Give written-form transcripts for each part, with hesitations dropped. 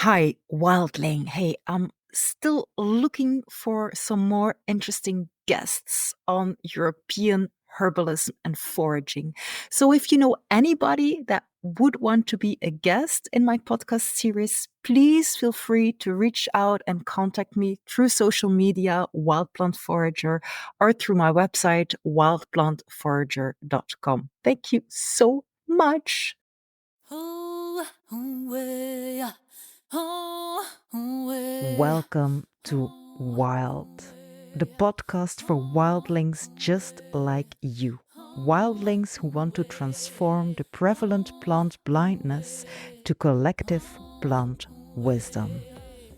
Hi, Wildling. Hey, I'm still looking for some more interesting guests on European herbalism and foraging. So if you know anybody that would want to be a guest in my podcast series, please feel free to reach out and contact me through social media, Wild Plant Forager, or through my website, wildplantforager.com. Thank you so much. Welcome to Wild, the podcast for wildlings just like you. Wildlings who want to transform the prevalent plant blindness to collective plant wisdom.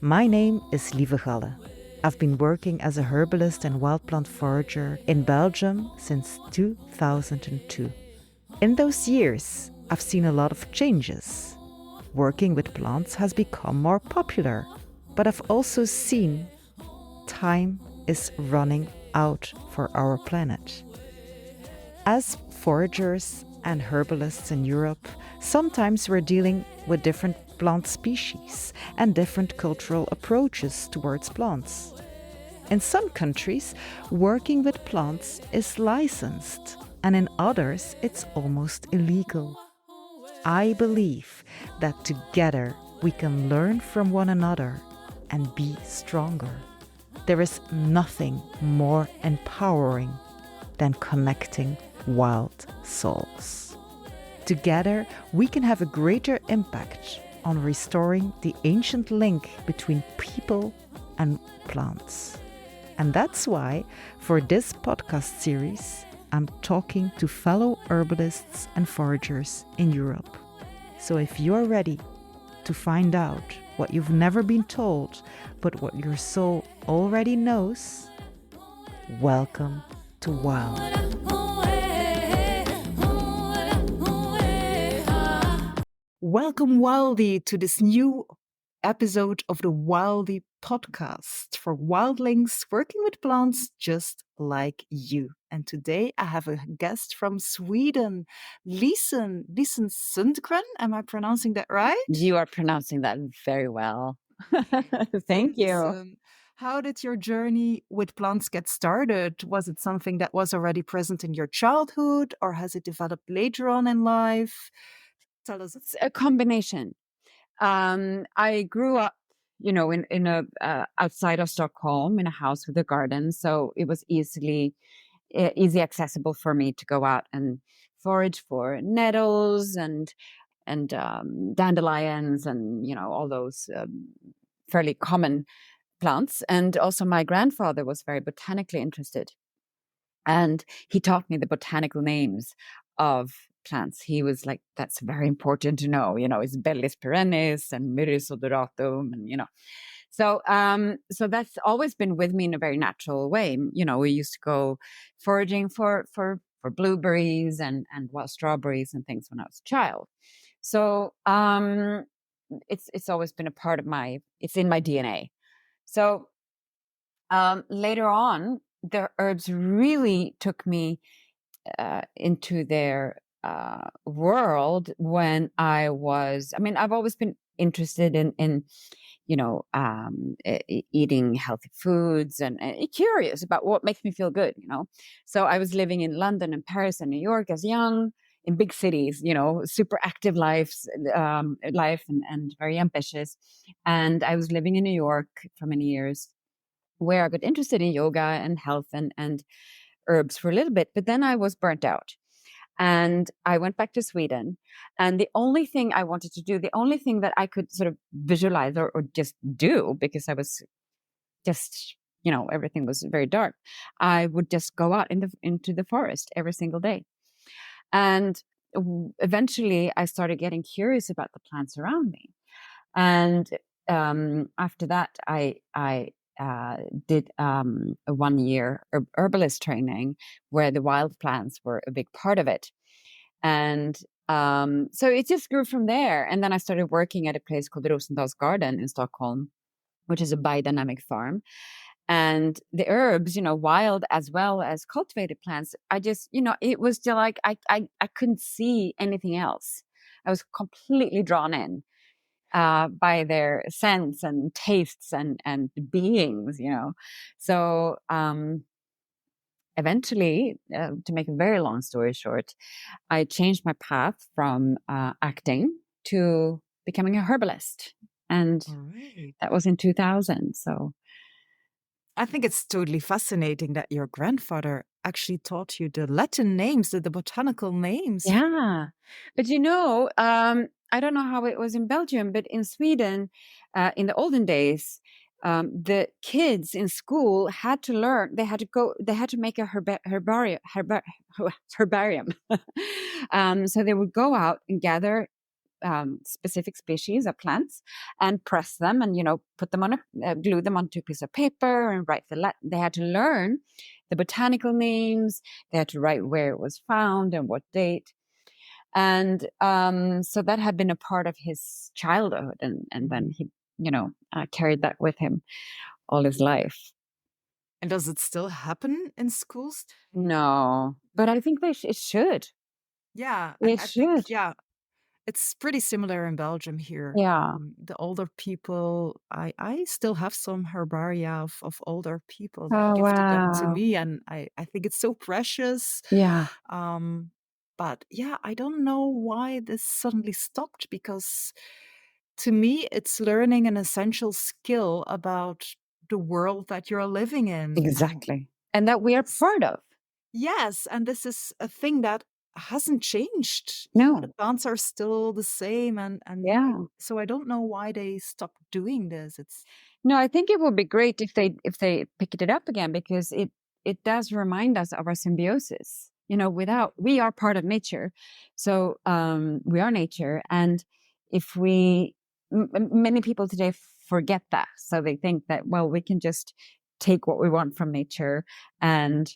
My name is Lieve Galle. I've been working as a herbalist and wild plant forager in Belgium since 2002. In those years, I've seen a lot of changes. Working with plants has become more popular, but I've also seen time is running out for our planet. As foragers and herbalists in Europe, sometimes we're dealing with different plant species and different cultural approaches towards plants. In some countries, working with plants is licensed, and in others, it's almost illegal. I believe that together we can learn from one another and be stronger. There is nothing more empowering than connecting wild souls. Together, we can have a greater impact on restoring the ancient link between people and plants. And that's why, for this podcast series, I'm talking to fellow herbalists and foragers in Europe. So if you're ready to find out what you've never been told, but what your soul already knows, welcome to Wild. Welcome, Wildy, to this new episode of the Wildy podcast for wildlings working with plants just like you. And today I have a guest from Sweden, Lisen Sundgren. Am I pronouncing that right? You are pronouncing that very well. Thank you. Awesome. How did your journey with plants get started? Was it something that was already present in your childhood, or has it developed later on in life? Tell us. It's a combination. I grew up, in a outside of Stockholm in a house with a garden, so it was easy accessible for me to go out and forage for nettles and dandelions and all those fairly common plants. And also, my grandfather was very botanically interested, and he taught me the botanical names of plants. He was like, that's very important to know, it's Bellis perennis and Myrrhis odoratum, and so that's always been with me in a very natural way. We used to go foraging for blueberries and wild strawberries and things when I was a child. So it's always been a part of it's in my DNA. So later on, the herbs really took me into their world when I've always been interested in eating healthy foods and curious about what makes me feel good, So I was living in London and Paris and New York as young, in big cities, super active life and very ambitious. And I was living in New York for many years, where I got interested in yoga and health and herbs for a little bit, but then I was burnt out. And I went back to Sweden. And the only thing I wanted to do, the only thing that I could sort of visualize or just do, because I was just, everything was very dark, I would just go out into the forest every single day. And eventually I started getting curious about the plants around me. And after that, I did a 1-year herbalist training where the wild plants were a big part of it. And so it just grew from there. And then I started working at a place called Rosendal's Garden in Stockholm, which is a biodynamic farm. And the herbs, wild as well as cultivated plants, I just, it was still like I couldn't see anything else. I was completely drawn in. by their scents and tastes and beings, So eventually, to make a very long story short, I changed my path from acting to becoming a herbalist. And All right. that was in 2000. So, I think it's totally fascinating that your grandfather actually taught you the Latin names, the botanical names. yeah. But I don't know how it was in Belgium, but in Sweden, in the olden days, the kids in school had to learn, they had to make a herbarium. So they would go out and gather specific species of plants and press them and put them on glue them onto a piece of paper and write they had to learn the botanical names. They had to write where it was found and what date. And so that had been a part of his childhood, and then he carried that with him all his life. And does it still happen in schools? No, but I think it should. Yeah, It I think, should. yeah, it's pretty similar in Belgium here. Yeah. The older people, I still have some herbaria of older people that Oh, gifted them to wow. me, and I think it's so precious. Yeah. Um, but yeah, I don't know why this suddenly stopped, because to me, it's learning an essential skill about the world that you're living in. And Exactly. And that we are it's, part of. yes, and this is a thing that hasn't changed. Yeah, the No. plants are still the same, and yeah, Yeah. so I don't know why they stopped doing this. It's No, I think it would be great if they picked it up again, because it does remind us of our symbiosis. Without we are part of nature, so we are nature, and if many people today forget that, so they think that we can just take what we want from nature and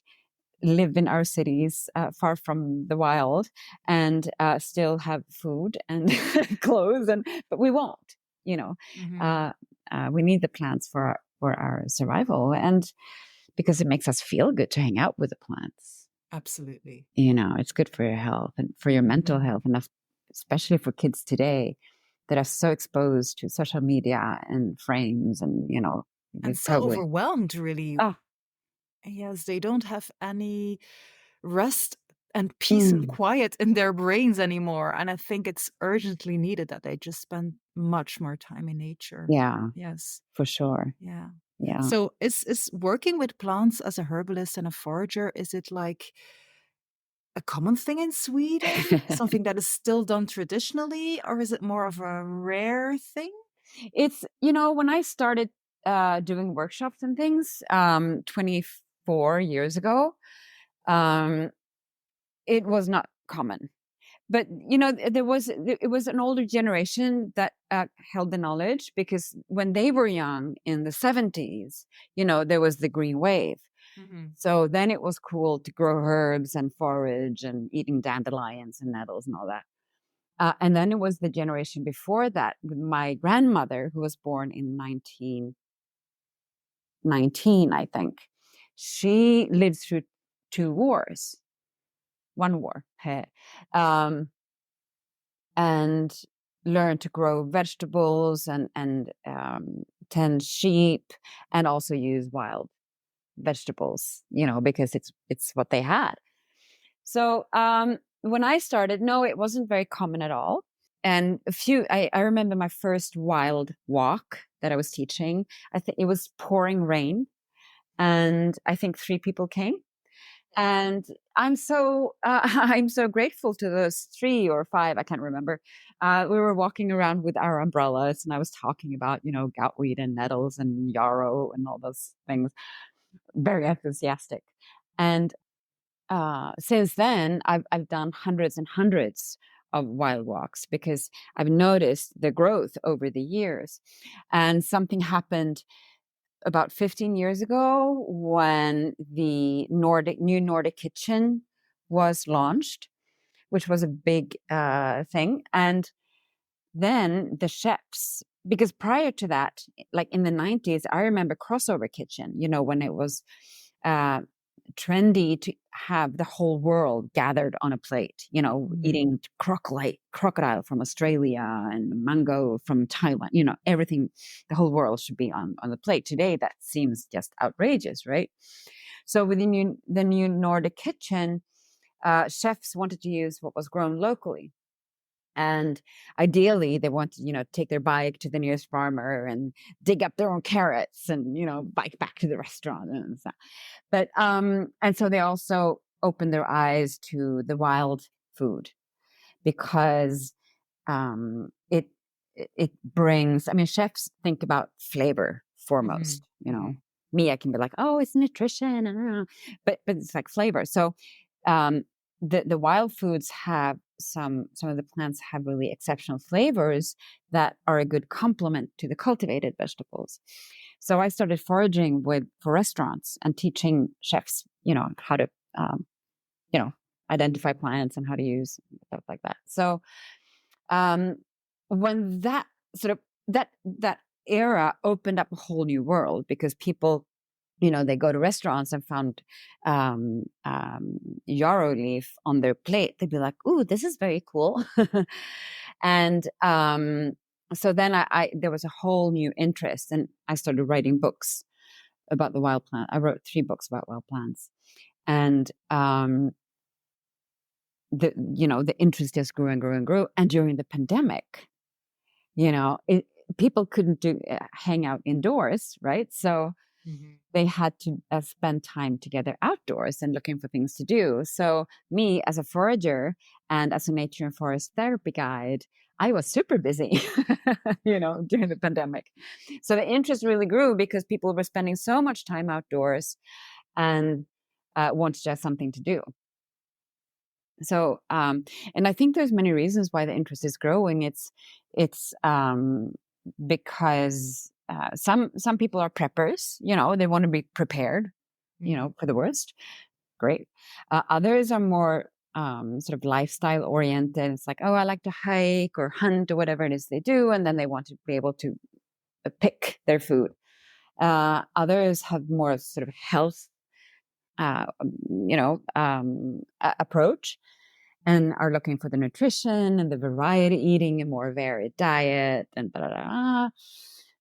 live in our cities, far from the wild, and still have food and clothes, but we won't. You know, mhm, uh, we need the plants for our survival, and because it makes us feel good to hang out with the plants. absolutely. It's good for your health and for your mental Mhm. health, and especially for kids today that are so exposed to social media and frames, and And we so probably. overwhelmed, really. Oh. Yes, they don't have any rest and peace and Mm, quiet in their brains anymore. And I think it's urgently needed that they just spend much more time in nature. yeah, Yes. for sure. Yeah. Yeah. So is working with plants as a herbalist and a forager, is it like a common thing in Sweden? Something that is still done traditionally, or is it more of a rare thing? It's, when I started doing workshops and things 24 years ago, um, it was not common. But it was an older generation that held the knowledge, because when they were young in the 70s, there was the green wave. Mhm. So then it was cool to grow herbs and forage and eating dandelions and nettles and all that. And then it was the generation before that, with my grandmother, who was born in 1919, I think. She lived through two wars, one war, um, and learned to grow vegetables and tend sheep, and also use wild vegetables, because it's what they had. So when I started, no, it wasn't very common at all. And I remember my first wild walk that I was teaching. I think it was pouring rain, and I think 3 people came. And I'm so grateful to those 3 or 5, I can't remember. We were walking around with our umbrellas, and I was talking about goutweed and nettles and yarrow and all those things. Very enthusiastic. And since then, I've done hundreds and hundreds of wild walks, because I've noticed the growth over the years. And something happened about 15 years ago when the new Nordic Kitchen was launched, which was a big thing. And then the chefs, because prior to that, like in the 90s, I remember Crossover Kitchen, when it was uh, trendy to have the whole world gathered on a plate, Mhm. eating crocodile from Australia and mango from Taiwan, everything, the whole world should be on the plate. Today, that seems just outrageous, right? So with the new Nordic kitchen, chefs wanted to use what was grown locally. And ideally, they want to, take their bike to the nearest farmer and dig up their own carrots and, bike back to the restaurant and stuff. But and so they also opened their eyes to the wild food because it it brings. I mean, chefs think about flavor Mhm. foremost. Mhm. Me, I can be like, oh, it's nutrition, but it's like flavor. So um, the wild foods have some of the plants have really exceptional flavors that are a good complement to the cultivated vegetables. So I started foraging for restaurants and teaching chefs, how to um, you know identify plants and how to use stuff like that. So um, when that sort of that era opened up a whole new world because people, they go to restaurants and found yarrow leaf on their plate. They'd be like, "Ooh, this is very cool," and so then I there was a whole new interest, and I started writing books about the wild plant. I wrote 3 books about wild plants, and the interest just grew and grew and grew. And during the pandemic, you know, it, people couldn't hang out indoors, right? So Mhm. they had to spend time together outdoors and looking for things to do. So me as a forager and as a nature and forest therapy guide, I was super busy, during the pandemic. So the interest really grew because people were spending so much time outdoors and wanted to have something to do. So, and I think there's many reasons why the interest is growing. It's because some people are preppers. They want to be prepared. Mhm. For the worst. Great. Others are more sort of lifestyle oriented. It's like, oh, I like to hike or hunt or whatever it is they do, and then they want to be able to pick their food. Others have more sort of health, approach and are looking for the nutrition and the variety eating and more varied diet and blah, blah, blah.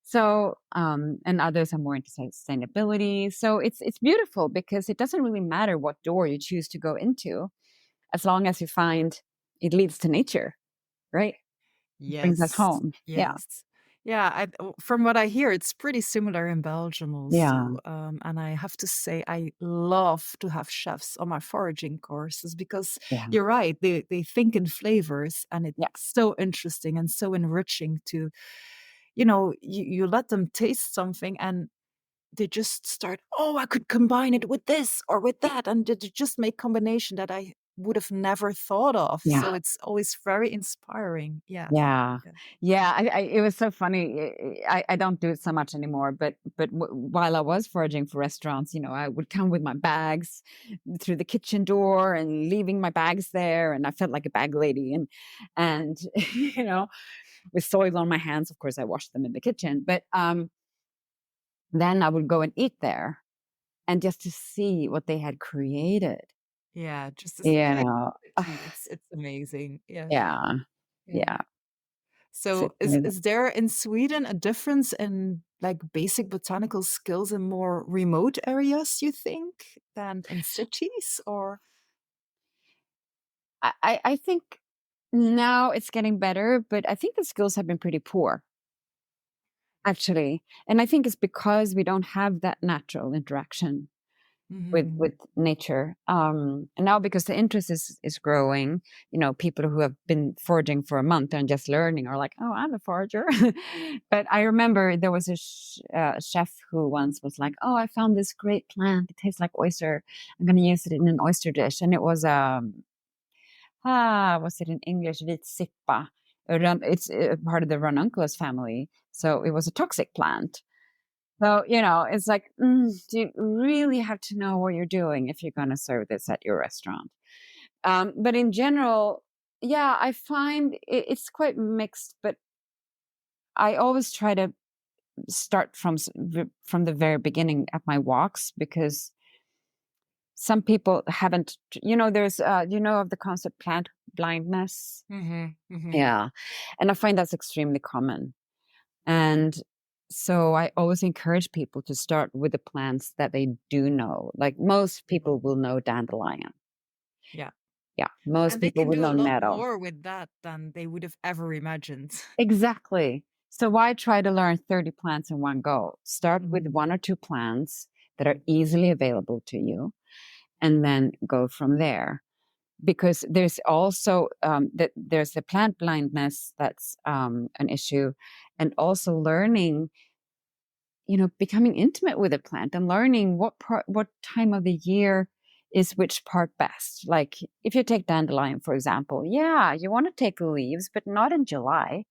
So, and others are more into sustainability. So it's beautiful because it doesn't really matter what door you choose to go into, as long as you find it leads to nature, right? It brings us Yes. home. Yeah, Yes. Yeah, from what I hear, it's pretty similar in Belgium yeah, also. And I have to say, I love to have chefs on my foraging courses because yeah, you're right, they think in flavors, and it's yeah, so interesting and so enriching to, you let them taste something and they just start, oh, I could combine it with this or with that. And they just make combination that I would have never thought of. yeah. So it's always very inspiring. Yes. Yeah. Yeah. Yeah, it was so funny. I don't do it so much anymore, but while I was foraging for restaurants, I would come with my bags through the kitchen door and leaving my bags there, and I felt like a bag lady, and with soil on my hands. Of course, I washed them in the kitchen, but then I would go and eat there, and just to see what they had created, Yeah, just to you see the know, creativity, it's amazing. Yes. yeah, Yeah. yeah, so So is there in Sweden a difference in like basic botanical skills in more remote areas, you think, than in cities or? I think now it's getting better, but I think the skills have been pretty poor, actually. And I think it's because we don't have that natural interaction with Mhm. with nature. And now because the interest is growing, people who have been foraging for a month and just learning are like, oh, I'm a forager. But I remember there was a chef who once was like, oh, I found this great plant. It tastes like oyster. I'm going to use it in an oyster dish. And it was what's it in English? Vitsippa. It's part of the ranunculus family. So it was a toxic plant. So, it's like, do you really have to know what you're doing if you're going to serve this at your restaurant? But in general, yeah, I find it's quite mixed, but I always try to start from the very beginning at my walks because some people haven't, there's, of the concept plant blindness. Mm-hmm. Mm-hmm. Yeah. And I find that's extremely common. And so I always encourage people to start with the plants that they do know. Like most people will know dandelion. Yeah. Yeah. Most And they people can will do a know lot nettle. more with that than they would have ever imagined. Exactly. So why try to learn 30 plants in one go? Start with Mhm. one or two plants that are easily available to you and then go from there. Because there's also that there's the plant blindness that's an issue, and also learning, becoming intimate with a plant and learning what time of the year is which part best. Like if you take dandelion, for example, yeah, you want to take the leaves, but not in July.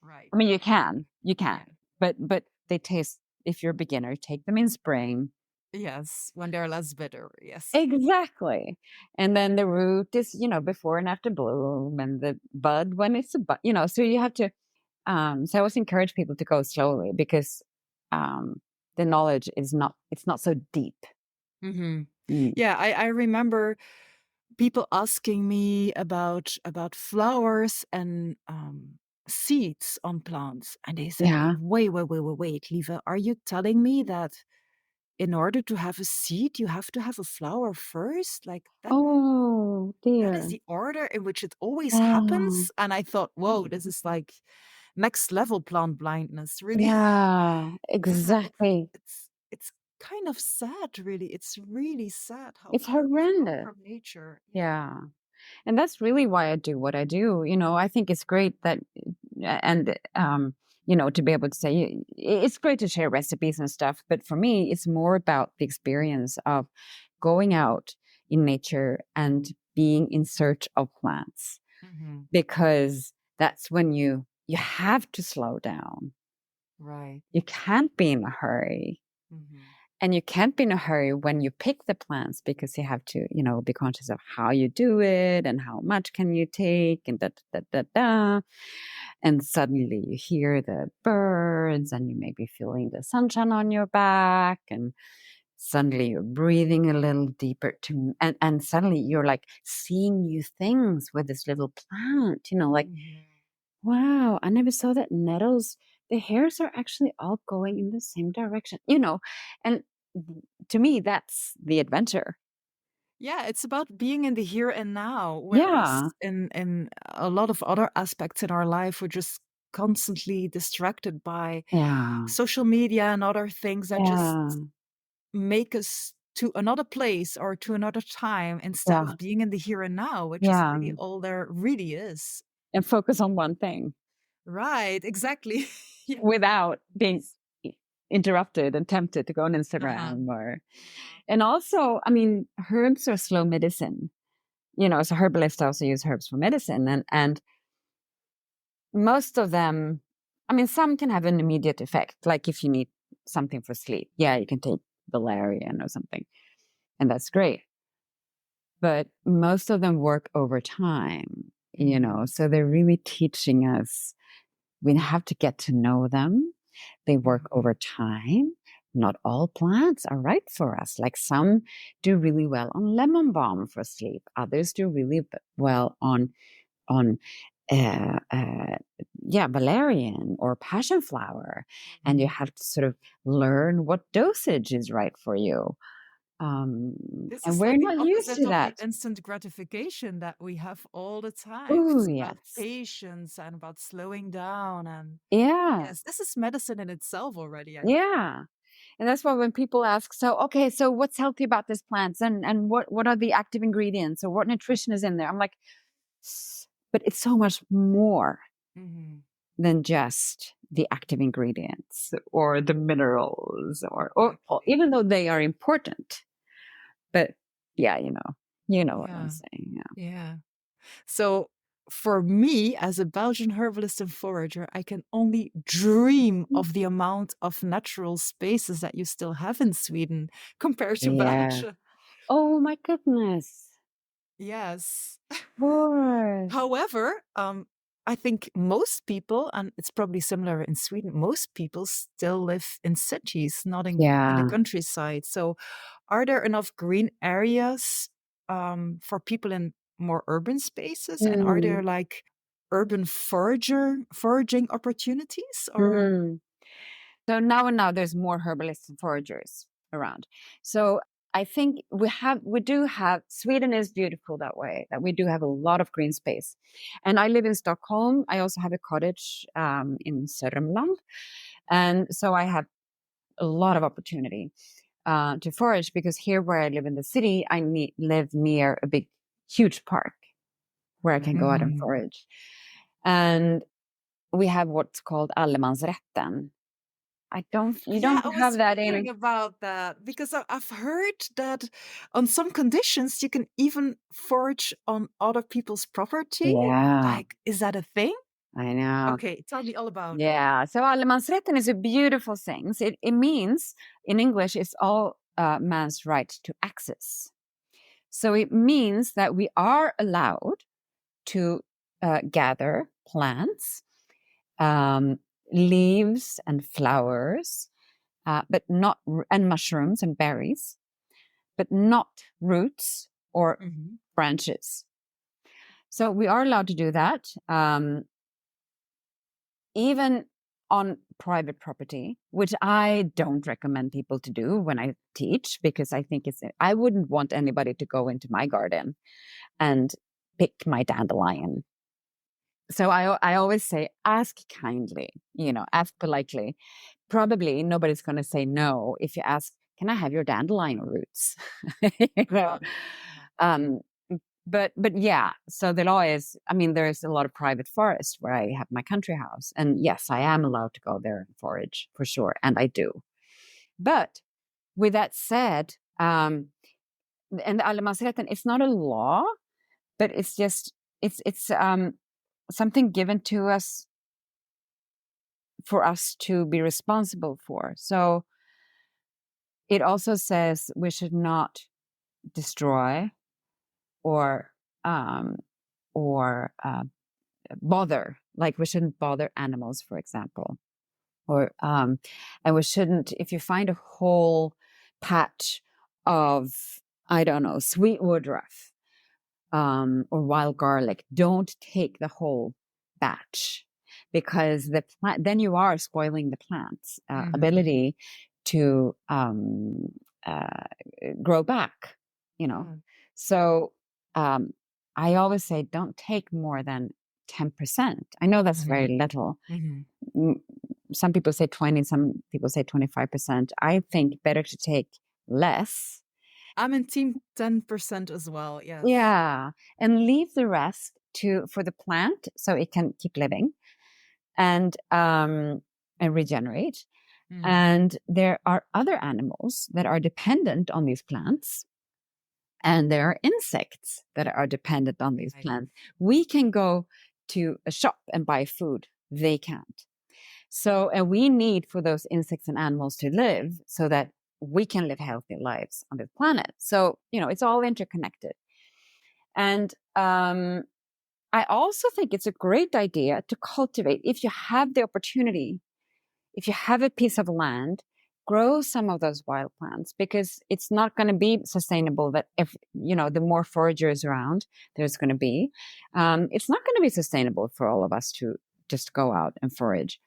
Right. I mean, you can, Yeah. but they taste. If you're a beginner, take them in spring. Yes, when they're less bitter. Yes. Exactly. And then the root is, before and after bloom, and the bud when it's a bud, so you have to, so I always encourage people to go slowly because, the knowledge it's not so deep. Mm-hmm. Mm. Yeah, I remember people asking me about flowers and seeds on plants, and they said, Yeah. wait, Lieve, are you telling me that in order to have a seed, you have to have a flower first? Like Oh, that is dear. the order in which it always Oh, happens. And I thought, whoa, this is like next level plant blindness, really. yeah, So exactly. it's kind of sad, really. It's really sad how It's far we've come horrendous. from nature. Yeah. Yeah. And that's really why I do what I do. I think it's great that, and, to be able to say, it's great to share recipes and stuff. But for me, it's more about the experience of going out in nature and being in search of plants, Hmm. because that's when you have to slow down. Right. You can't be in a hurry. Hmm. And you can't be in a hurry when you pick the plants, because you have to, be conscious of how you do it and how much can you take and da da da da. Da. And suddenly you hear the birds and you may be feeling the sunshine on your back, and suddenly you're breathing a little deeper and suddenly you're like seeing new things with this little plant, like, Hmm. wow, I never saw that nettles, the hairs are actually all going in the same direction, and to me, that's the adventure. Yeah, it's about being in the here and now, Yeah. whereas in a lot of other aspects in our life, we're just constantly distracted by Yeah. social media and other things that just Yeah. make us to another place or to another time instead Yeah. of being in the here and now, which is Yeah. really all there really is. And focus on one thing Right, exactly. without being Yes. interrupted and tempted to go on Uh-huh. Instagram or, and also, I mean, herbs are slow medicine. So herbalists also use herbs for medicine, and most of them, I mean, some can have an immediate effect. Like if you need something for sleep, yeah, you can take valerian or something, and that's great. But most of them work over time, Mhm. so they're really teaching us we have to get to know them. They work over Mhm. time. Not all plants are right for us. Like some do really well on lemon balm for sleep. Others do really well on uh, uh, yeah, valerian or passion flower, and you Mhm. have to sort of learn what dosage is right for you. This And is we're like the not used opposite to of the that. instant gratification that we have all the time. Oh, It's about yes. patience and about slowing down. And Yeah. yes, this is medicine in itself already, I think. Yeah. And that's why when people ask, so okay, so what's healthy about this plants, and what are the active ingredients, or what nutrition is in there? I'm like, but it's so much more Hmm. than just the active ingredients or the minerals, or Exactly. even though they are important. But yeah, you know what I'm Yeah. saying. Yeah. Yeah. So for me, as a Belgian herbalist and forager, I can only dream of the amount of natural spaces that you still have in Sweden compared to Yeah. Belgium. Oh my goodness. Yes. Of course. However, I think most people, and it's probably similar in Sweden, most people still live in cities, not in the Yeah. countryside. So, are there enough green areas for people in more urban spaces? And are Mm. there like urban foraging opportunities? Or Mm. So now there's more herbalists and foragers around. So I think we do have Sweden is beautiful that way, that we do have a lot of green space. And I live in Stockholm. I also have a cottage in Sörmland. And so I have a lot of opportunity to forage, because here where I live in the city, live near a big, huge park where I can go out and Mhm. forage. And we have what's called allemansrätten. You Yeah, don't I have was that wondering in. about that because I've heard that on some conditions you can even forage on other people's property. Yeah, Like, is that a thing? I know. Okay, tell me all about it. Yeah. So allemansrätten is a beautiful thing. So it means in English, it's all man's right to access. So it means that we are allowed to gather plants, um, leaves and flowers, but not and mushrooms and berries, but not roots or Mhm. branches. So we are allowed to do that, even on private property, which I don't recommend people to do when I teach, because I think I wouldn't want anybody to go into my garden and pick my dandelion. So I always say, ask kindly, ask politely. Probably nobody's going to say no if you ask, can I have your dandelion roots? You know? Uh-huh. um, but yeah, so the law is, I mean, there's a lot of private forest where I have my country house. And yes, I am allowed to go there and forage for sure. And I do. But with that said, and the allemansrätten, it's not a law, but it's just, it's something given to us for us to be responsible for. So it also says we should not destroy or um, or bother. Like we shouldn't bother animals, for example, or and we shouldn't. If you find a whole patch of, I don't know, sweet woodruff or wild garlic, don't take the whole batch, because the plant, then you are spoiling the plant's Mhm. ability to uh, grow back. You know, Mm. so um, I always say don't take more than 10%. I know that's Mhm. very little. Mhm. Mm, some people say 20, some people say 25%. I think better to take less. I'm in team 10% as well. Yes. Yeah, and leave the rest to for the plant so it can keep living and regenerate. Mm. And there are other animals that are dependent on these plants, and there are insects that are dependent on these Right. plants. We can go to a shop and buy food; they can't. So, and we need for those insects and animals to live so that we can live healthy lives on this planet. So, it's all interconnected. And I also think it's a great idea to cultivate. If you have the opportunity, if you have a piece of land, grow some of those wild plants, because it's not going to be sustainable that if, the more foragers around there's going to be, it's not going to be sustainable for all of us to just go out and forage.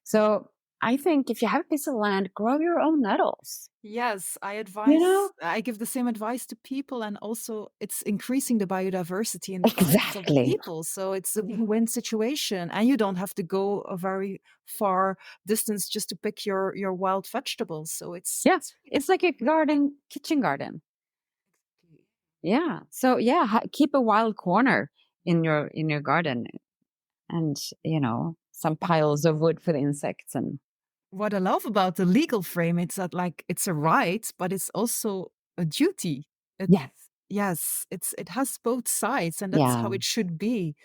So I think if you have a piece of land, grow your own nettles, Yes, you know? I give the same advice to people, and also it's increasing the biodiversity in the gardens of the Exactly. people. So it's a win-win situation, and you don't have to go a very far distance just to pick your wild vegetables. So Yeah. it's It's like a kitchen garden. really Yeah. So yeah, keep a wild corner in your garden, and some piles of wood for the insects. And what I love about the legal frame, it's that like it's a right, but it's also a duty. It yes, yes, it has both sides, and that's how yeah, it should be.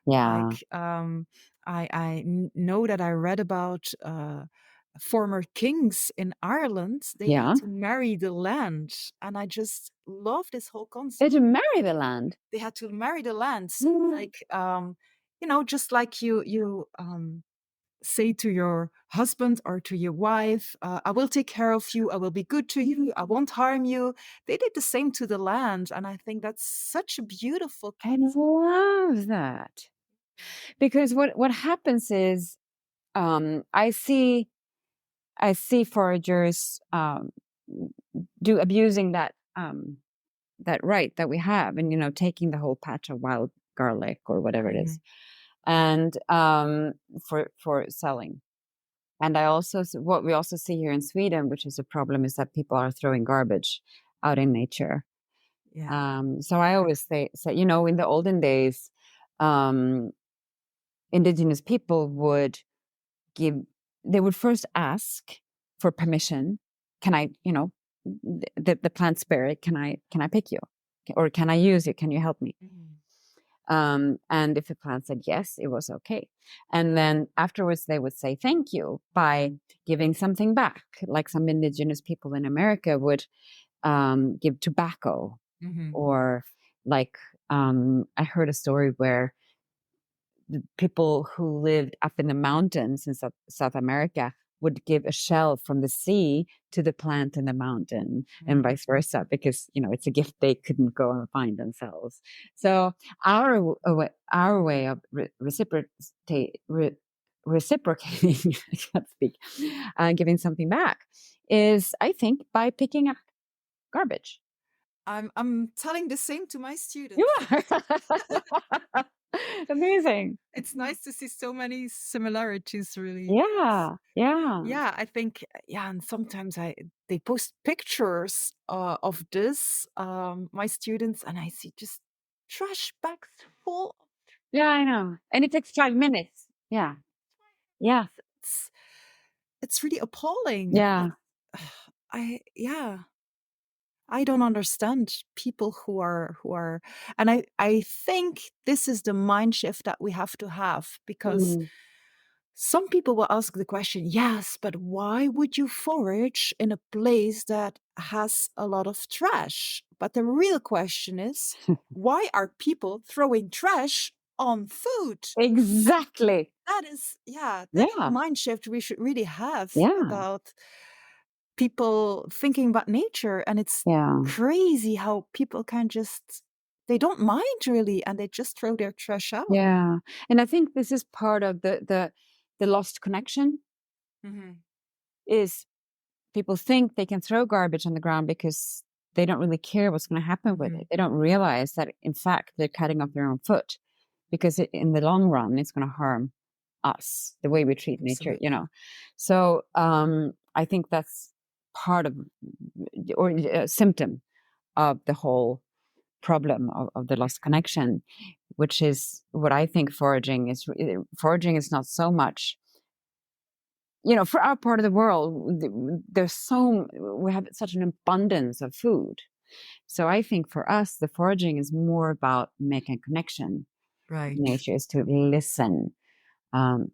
yeah, Like know that I read about former kings in Ireland. They had yeah. to marry the land, and I just love this whole concept. It's Maryland. They had to marry the land, so like just like you say to your husband or to your wife, I will take care of you, I will be good to you, I won't harm you. They did the same to the land. And I think that's such a beautiful I concept. love that. Because what happens is, I see foragers do abusing that right that we have, and taking the whole patch of wild garlic or whatever it is, and for selling. And what we also see here in Sweden, which is a problem, is that people are throwing garbage out in nature. Yeah. So I always say, in the olden days, um, indigenous people give, they would first ask for permission. Can I, the plant spirit, can I pick you? Or can I use you? Can you help me? And if the plant said yes, it was okay. And then afterwards, they would say thank you by giving something back, like some indigenous people in America would give tobacco, or like I heard a story where the people who lived up in the mountains in South America would give a shell from the sea to the plant in the mountain, and vice versa, because it's a gift they couldn't go and find themselves. So our way of reciprocating, I can't speak, giving something back, is, I think, by picking up garbage. I'm telling the same to my students. You are. Amazing. It's nice to see so many similarities, really. Yeah, yeah. Yeah, I think, and sometimes they post pictures of this, my students, and I see just trash bags full. Yeah, I know. And it takes 5 minutes. Yeah. Yeah. It's it's really appalling. Yeah. Yeah, I don't understand people who are, and I think this is the mind shift that we have to have, because Mm. some people will ask the question, yes, but why would you forage in a place that has a lot of trash? But the real question is, why are people throwing trash on food? Exactly. That is, that is a Yeah. mind shift we should really have Yeah. about people thinking about nature. And it's Yeah. crazy how people can just, they don't mind really, and they just throw their trash out. Yeah. And I think this is part of the lost connection, is people think they can throw garbage on the ground because they don't really care what's going to happen with it. They don't realize that, in fact, they're cutting off their own foot, because in the long run, it's going to harm us, the way we treat nature, Absolutely. So I think that's part of, or a symptom of the whole problem of the lost connection, which is what I think foraging is. Foraging is not so much, for our part of the world, we have such an abundance of food. So I think for us, the foraging is more about making a connection with Right. nature, is to listen, um,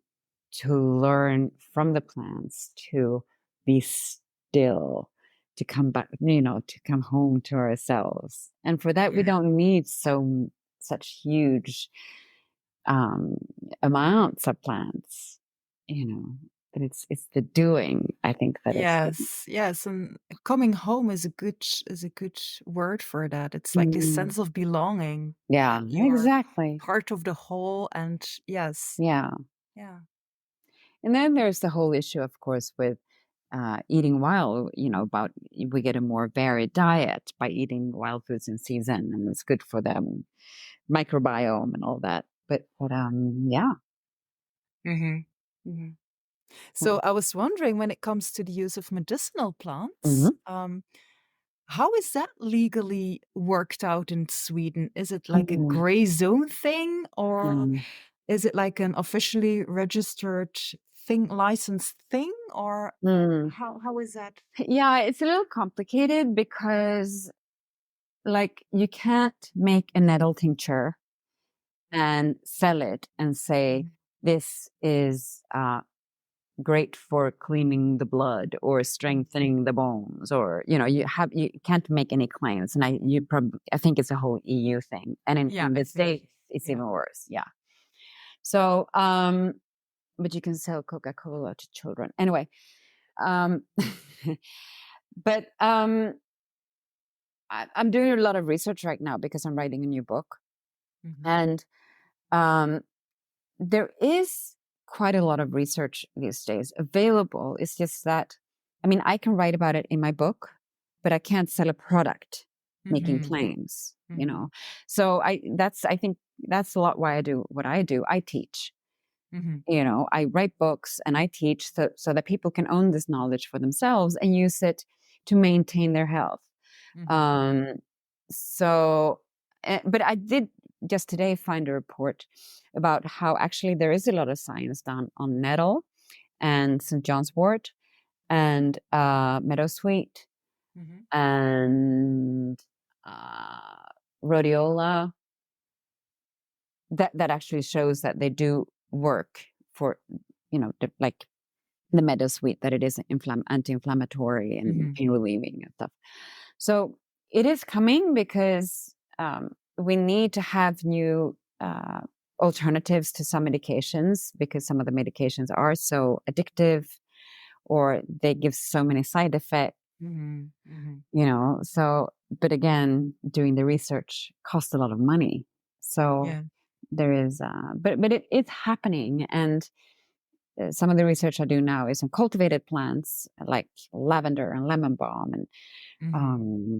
to learn from the plants, to be still, to come back, to come home to ourselves. And for that, we don't need such huge amounts of plants, but it's the doing, I think, that is Yes, and coming home is a good word for that. It's like this Mm. sense of belonging. Yeah, You are exactly. part of the whole, and yes, Yeah. yeah. And then there's the whole issue, of course, with eating wild, about we get a more varied diet by eating wild foods in season, and it's good for the microbiome and all that. But yeah. So I was wondering, when it comes to the use of medicinal plants, Mhm. how is that legally worked out in Sweden? Is it like a Mm. gray zone thing, or Mm. is it like an officially registered thing, licensed thing, or Mm. how is that? Yeah, it's a little complicated because, like, you can't make a nettle tincture and sell it and say this is great for cleaning the blood or strengthening the bones, or you can't make any claims. And I think it's a whole EU thing, and in the States it's even worse. Yeah. So, but you can sell Coca-Cola to children anyway. Um, but I'm doing a lot of research right now because I'm writing a new book, and um, there is quite a lot of research these days available. It's just that, I mean, I can write about it in my book, but I can't sell a product making claims, you know. So I think that's a lot why I do what I do. I teach, you know, I write books and I teach so that people can own this knowledge for themselves and use it to maintain their health. Um, so, but I did just today find a report about how actually there is a lot of science done on nettle and St. John's wort and meadowsweet and rhodiola that actually shows that they do work for, you know, like the meadowsweet, that it is anti-inflammatory and pain relieving and stuff. So it is coming because we need to have new alternatives to some medications, because some of the medications are so addictive or they give so many side effects, you know. So, but again, doing the research costs a lot of money. So there is, but it's happening. And some of the research I do now is on cultivated plants like lavender and lemon balm and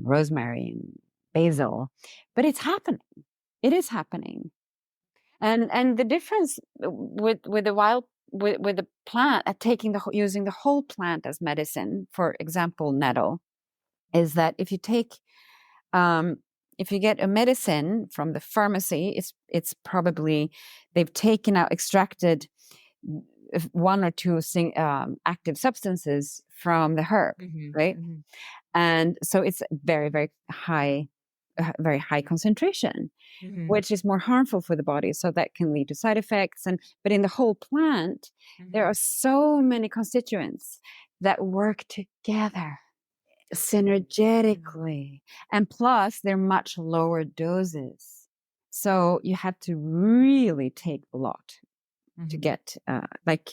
rosemary and basil. But it's happening. It is happening. And the difference with the wild with the plant at using the whole plant as medicine, for example, nettle, is that if you get a medicine from the pharmacy, it's probably they've extracted one or two active substances from the herb, right? And so it's very, very high concentration, which is more harmful for the body. So that can lead to side effects. But in the whole plant, there are so many constituents that work together synergetically. And plus, they're much lower doses. So you have to really take a lot to get, like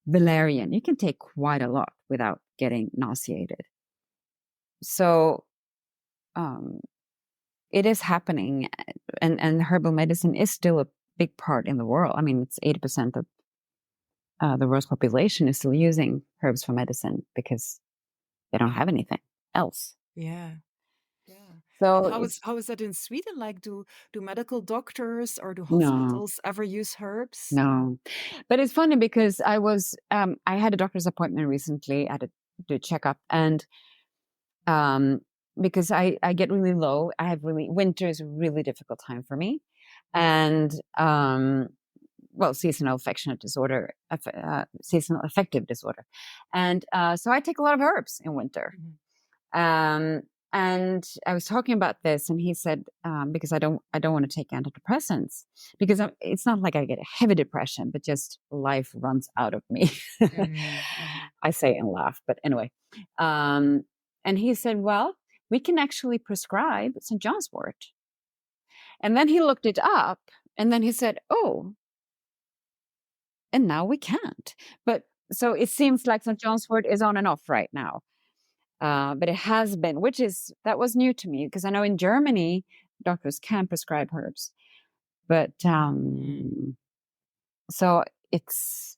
valerian. You can take quite a lot without getting nauseated. So it is happening, and herbal medicine is still a big part in the world. I mean, it's 80% of the world's population is still using herbs for medicine because they don't have anything else. Yeah. So And how is that in Sweden? Like, do medical doctors or do no, hospitals ever use herbs? no. But it's funny because I had a doctor's appointment recently. I had to do a checkup, and because I get really low. Winter is a really difficult time for me, and seasonal affective disorder, and so I take a lot of herbs in winter. And I was talking about this, and he said, because I don't want to take antidepressants, because it's not like I get a heavy depression, but just life runs out of me. I say and laugh, but anyway. And he said, well, we can actually prescribe St. John's wort. And then he looked it up, and then he said, oh, and now we can't. But so it seems like St. John's wort is on and off right now. But it has been, that was new to me, because I know in Germany, doctors can prescribe herbs. But so it's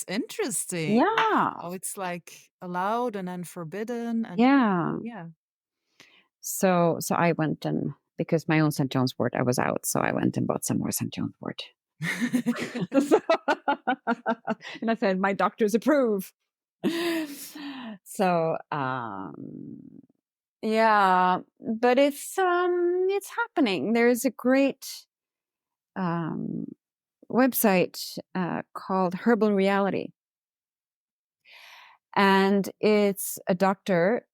interesting. Yeah. Oh, it's like allowed and then forbidden. And yeah. So I went, and because my own St. John's wort, I was out, so I went and bought some more St. John's wort. And I said, my doctors approve. So yeah, but it's happening. There's a great website called Herbal Reality, and it's a doctor,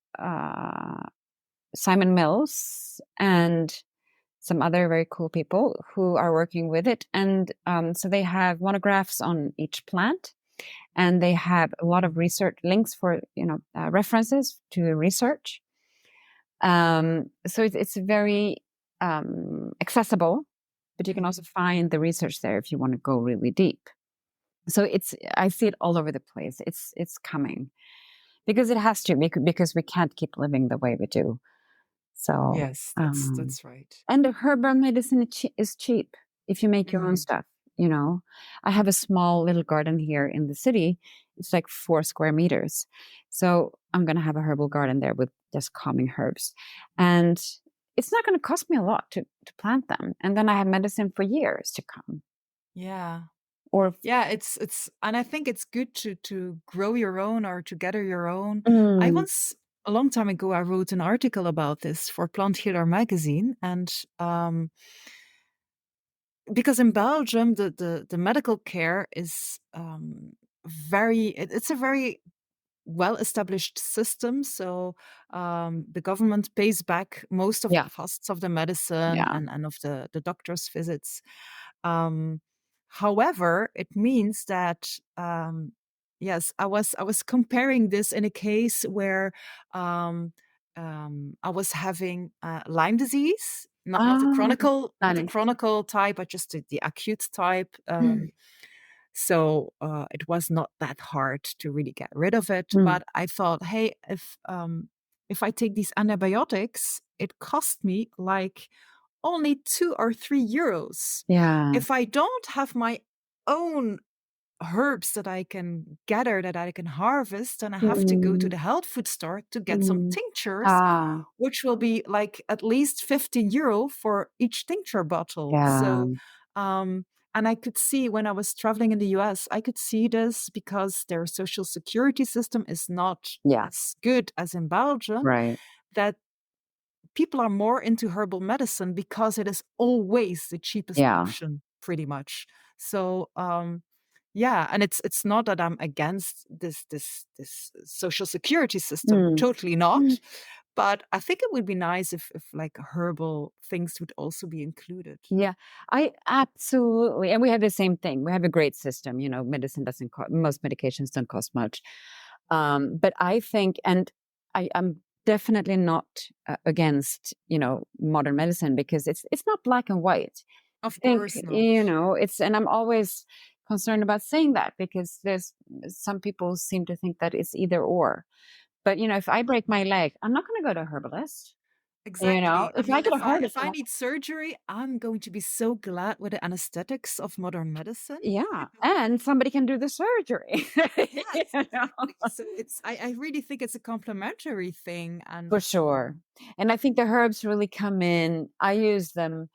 Simon Mills, and some other very cool people who are working with it. And so they have monographs on each plant, and they have a lot of research links for, references to the research. So it's very accessible, but you can Okay. also find the research there if you want to go really deep. So I see it all over the place. It's coming because it has to, because we can't keep living the way we do. So, Yes, that's right. and the herbal medicine is cheap if you make your own Mhm. stuff. I have a small little garden here in the city. It's like 4 square meters. So I'm going to have a herbal garden there with just calming herbs. And it's not going to cost me a lot to plant them. And then I have medicine for years to come. Yeah. Or, Yeah, it's and I think it's good to grow your own or to gather your own. I mm, once a long time ago I wrote an article about this for Plant Healer magazine, and because in Belgium the medical care is it's a very well established system. So the government pays back most of the yeah, costs of the medicine yeah. and of the doctor's visits. Um, However, it means that yes, I was comparing this in a case where um, I was having Lyme disease, not the Ah, planning. chronicle type, but just the acute type. So it was not that hard to really get rid of it. Mm, But I thought, hey, if I take these antibiotics, it cost me like only 2 or 3 euros. yeah. If I don't have my own herbs that I can gather, that I can harvest, then I have to go to Mm, the health food store to get some mm. tinctures, Ah, which will be like at least 15 euro for each tincture bottle. yeah. So, um, and I could see when I was traveling in the US, I could see this because their social security system is not Yeah. as good as in Belgium, Right. that people are more into herbal medicine because it is always the cheapest Yeah. option, pretty much. So, yeah, and it's not that I'm against this social security system, Mm. totally not. Mm. But I think it would be nice if like herbal things would also be included. Yeah, I absolutely, and we have the same thing. We have a great system. Medicine doesn't cost, most medications don't cost much. But I think, and I'm definitely not against, modern medicine, because it's not black and white. I Of think, course not. and I'm always concerned about saying that, because there's some people seem to think that it's either or. But, if I break my leg, I'm not going to go to a herbalist. Exactly. I If I mean, get a heart if I attack. need surgery, I'm going to be so glad with the anesthetics of modern medicine. Yeah, and somebody can do the surgery. You Yes, know? exactly. So I really think it's a complementary thing. For And sure. And I think the herbs really come in. I use them.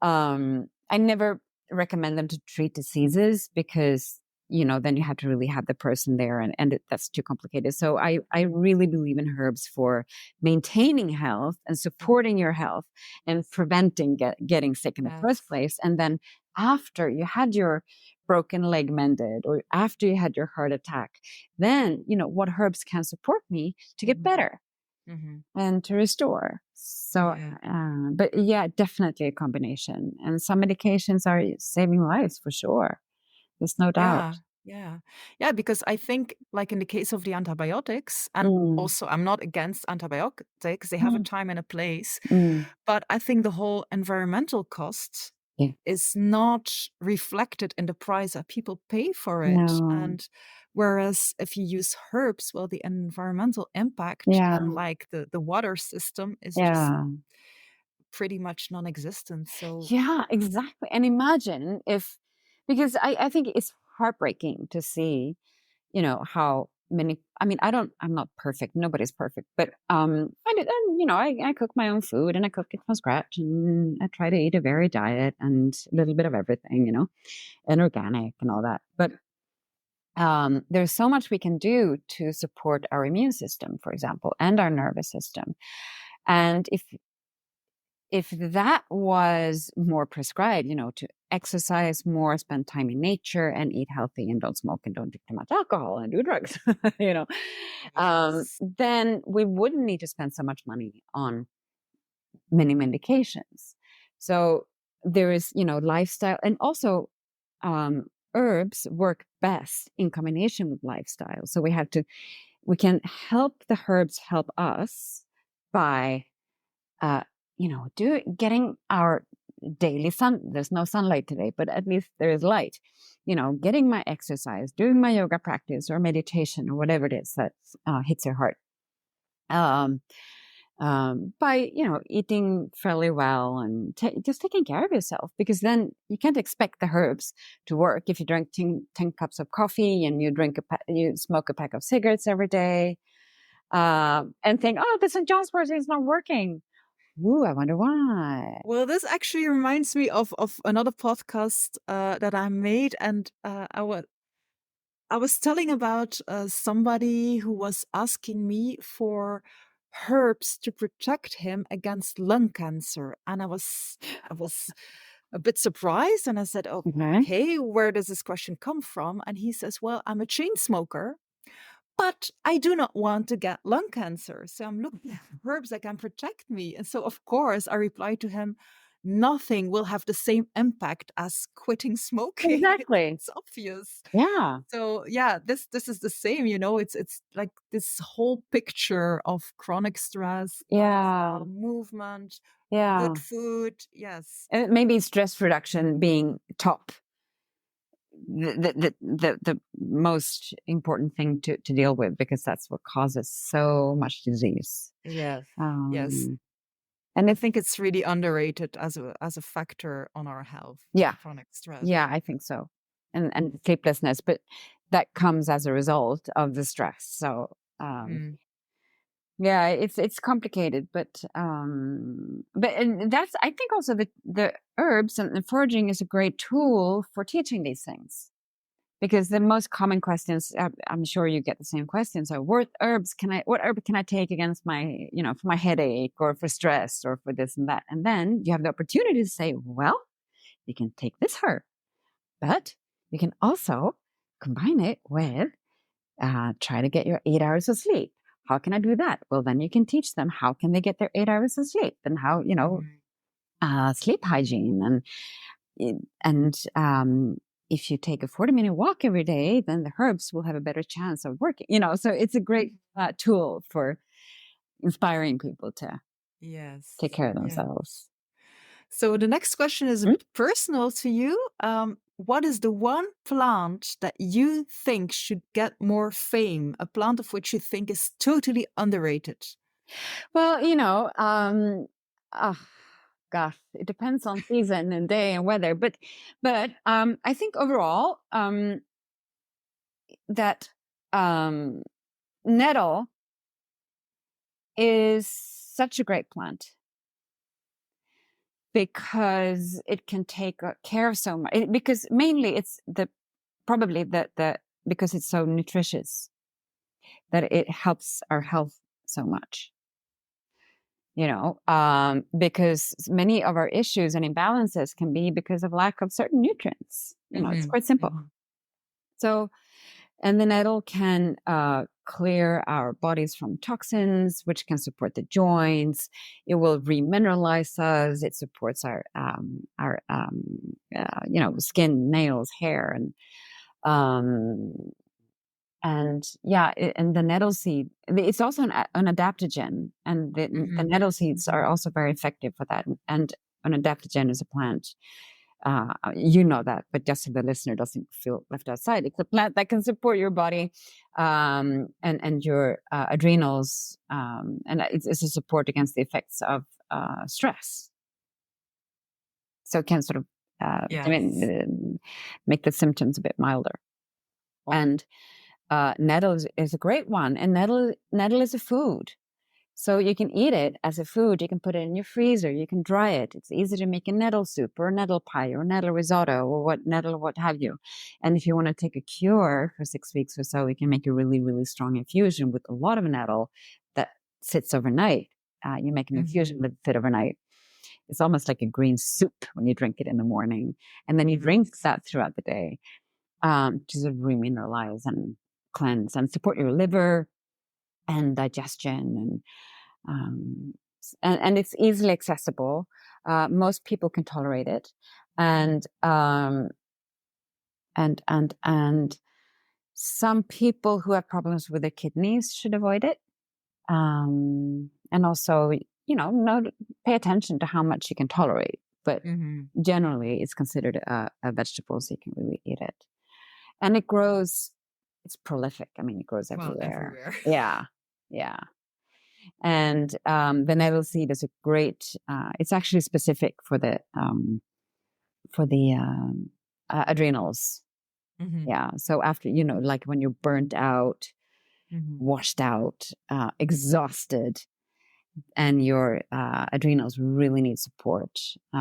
I never recommend them to treat diseases, because, then you have to really have the person there, and that's too complicated. So I really believe in herbs for maintaining health and Mhm. supporting your health and preventing getting sick in the first Yes. place. And then after you had your broken leg mended, or after you had your heart attack, then, what herbs can support me to get Mhm. better Mhm. and to restore. So, Yeah. but yeah, definitely a combination. And some medications are saving lives for sure. There's no doubt. Yeah. Yeah. Yeah, because I think like in the case of the antibiotics, and Mm, also I'm not against antibiotics, they have a mm, time and a place, mm. but I think the whole environmental cost Yeah. is not reflected in the price that people pay for it. No. And whereas if you use herbs, well, the environmental impact Yeah. on like the water system is just Yeah. pretty much non-existent. So Yeah, exactly. And imagine if, because I think it's heartbreaking to see, how many, I mean, I'm not perfect. Nobody's perfect, but, I did, and, I cook my own food, and I cook it from scratch, and I try to eat a varied diet and a little bit of everything, and organic and all that. But, there's so much we can do to support our immune system, for example, and our nervous system. And if that was more prescribed, to exercise more, spend time in nature, and eat healthy, and don't smoke, and don't drink too much alcohol, and do drugs, you know, yes. then we wouldn't need to spend so much money on many medications. So there is, lifestyle, and also, herbs work best in combination with lifestyle. So we can help the herbs help us by, uh, getting our daily sun. There's no sunlight today, but at least there is light. Getting my exercise, doing my yoga practice or meditation or whatever it is that hits your heart. Um, by eating fairly well and just taking care of yourself, because then you can't expect the herbs to work if you drink 10 cups of coffee and you smoke a pack of cigarettes every day, and think, oh, the St. John's wort is not working. Ooh, I wonder why. Well, this actually reminds me of another podcast that I made, and I was telling about somebody who was asking me for herbs to protect him against lung cancer, and I was a bit surprised, and I said, Okay. "Okay, where does this question come from?" And he says, "Well, I'm a chain smoker, but I do not want to get lung cancer, so I'm looking for herbs that can protect me." And so, of course, I replied to him, "Nothing will have the same impact as quitting smoking." Exactly. It's obvious. Yeah. So yeah, this is the same, it's like this whole picture of chronic stress, of Yeah. movement, Yeah. good food. Yes. And maybe stress reduction being top, the most important thing to deal with, because that's what causes so much disease. Yes. Yes. Um, and I if think it's really underrated as a factor on our health, Yeah, chronic stress. yeah, I think so. And sleeplessness, but that comes as a result of the stress. So Mm. yeah, it's complicated, but and that's, I think, also the herbs and the foraging is a great tool for teaching these things. Because the most common questions, I'm sure you get the same questions, are what herb can I take against my, for my headache or for stress or for this and that? And then you have the opportunity to say, well, you can take this herb, but you can also combine it with, try to get your 8 hours of sleep. How can I do that? Well, then you can teach them how can they get their 8 hours of sleep, and how, sleep hygiene, and if you take a 40-minute walk every day, then the herbs will have a better chance of working. So it's a great tool for inspiring people to Yes. take care of Yeah. themselves. So the next question is a Mm? bit personal to you. What is the one plant that you think should get more fame? A plant of which you think is totally underrated? Well, gosh, it depends on season and day and weather, but I think overall, that nettle is such a great plant, because it can take care of so much. Because mainly it's probably the because it's so nutritious, that it helps our health so much. Because many of our issues and imbalances can be because of lack of certain nutrients. It's quite simple. So, and the nettle can clear our bodies from toxins, which can support the joints. It will remineralize us. It supports our skin, nails, hair, and the nettle seed. It's also an adaptogen, and the nettle seeds are also very effective for that. And an adaptogen is a plant. You know that, but just so the listener doesn't feel left outside, it's a plant that can support your body, and your adrenals, and it's a support against the effects of stress. So it can sort of Yes. make the symptoms a bit milder. And nettle is a great one, and nettle is a food. So you can eat it as a food. You can put it in your freezer. You can dry it. It's easy to make a nettle soup or a nettle pie or nettle risotto or what have you. And if you want to take a cure for 6 weeks or so, you can make a really, really strong infusion with a lot of nettle that sits overnight. You make an infusion that sit overnight. It's almost like a green soup when you drink it in the morning. And then you drink that throughout the day, to sort of remineralize and cleanse and support your liver and digestion, and it's easily accessible. Most people can tolerate it, and some people who have problems with their kidneys should avoid it. And also, pay attention to how much you can tolerate. but Mm-hmm. generally it's considered a vegetable, so you can really eat it. And it grows, it's prolific. I mean, it grows Well, everywhere. everywhere. Yeah. Yeah. And the nettle seed is a great, it's actually specific for the adrenals. Mm-hmm. Yeah. So after, like when you're burnt out, Mm-hmm. washed out, exhausted, and your adrenals really need support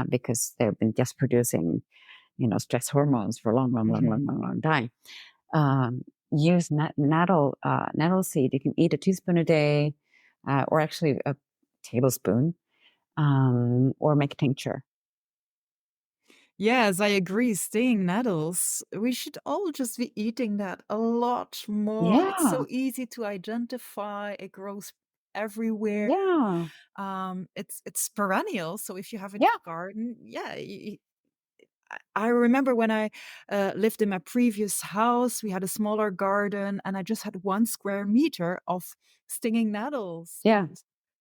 because they've been just producing, stress hormones for a long, long, long, Mm-hmm. long, long, long time. Um, use nettle seed. You can eat a teaspoon a day, or actually a tablespoon, or make a tincture. Yes, I agree. Stinging nettles. We should all just be eating that a lot more. It's Yeah, so easy to identify. It grows everywhere. yeah, It's perennial. So if you have a yeah, garden, yeah, I remember when I lived in my previous house, we had a smaller garden and I just had 1 square meter of stinging nettles. yeah, And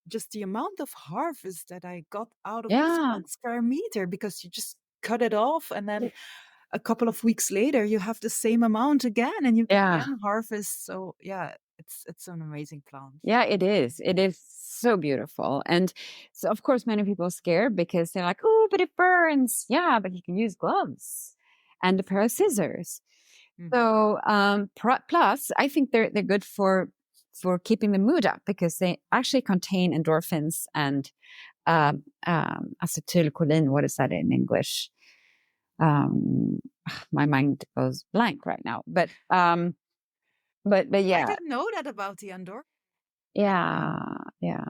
just the amount of harvest that I got out of this yeah, 1 square meter because you just cut it off and then a couple of weeks later you have the same amount again and you can yeah, again harvest. So yeah, it's an amazing plant. yeah. It is. It is so beautiful, and so of course many people are scared because they're like, "Oh, but it burns." Yeah, but you can use gloves and a pair of scissors. Mhm. So, plus, I think they're good for keeping the mood up because they actually contain endorphins and acetylcholine. What is that in English? Um, my mind goes blank right now. But I yeah, didn't know that about the Andor. yeah, yeah.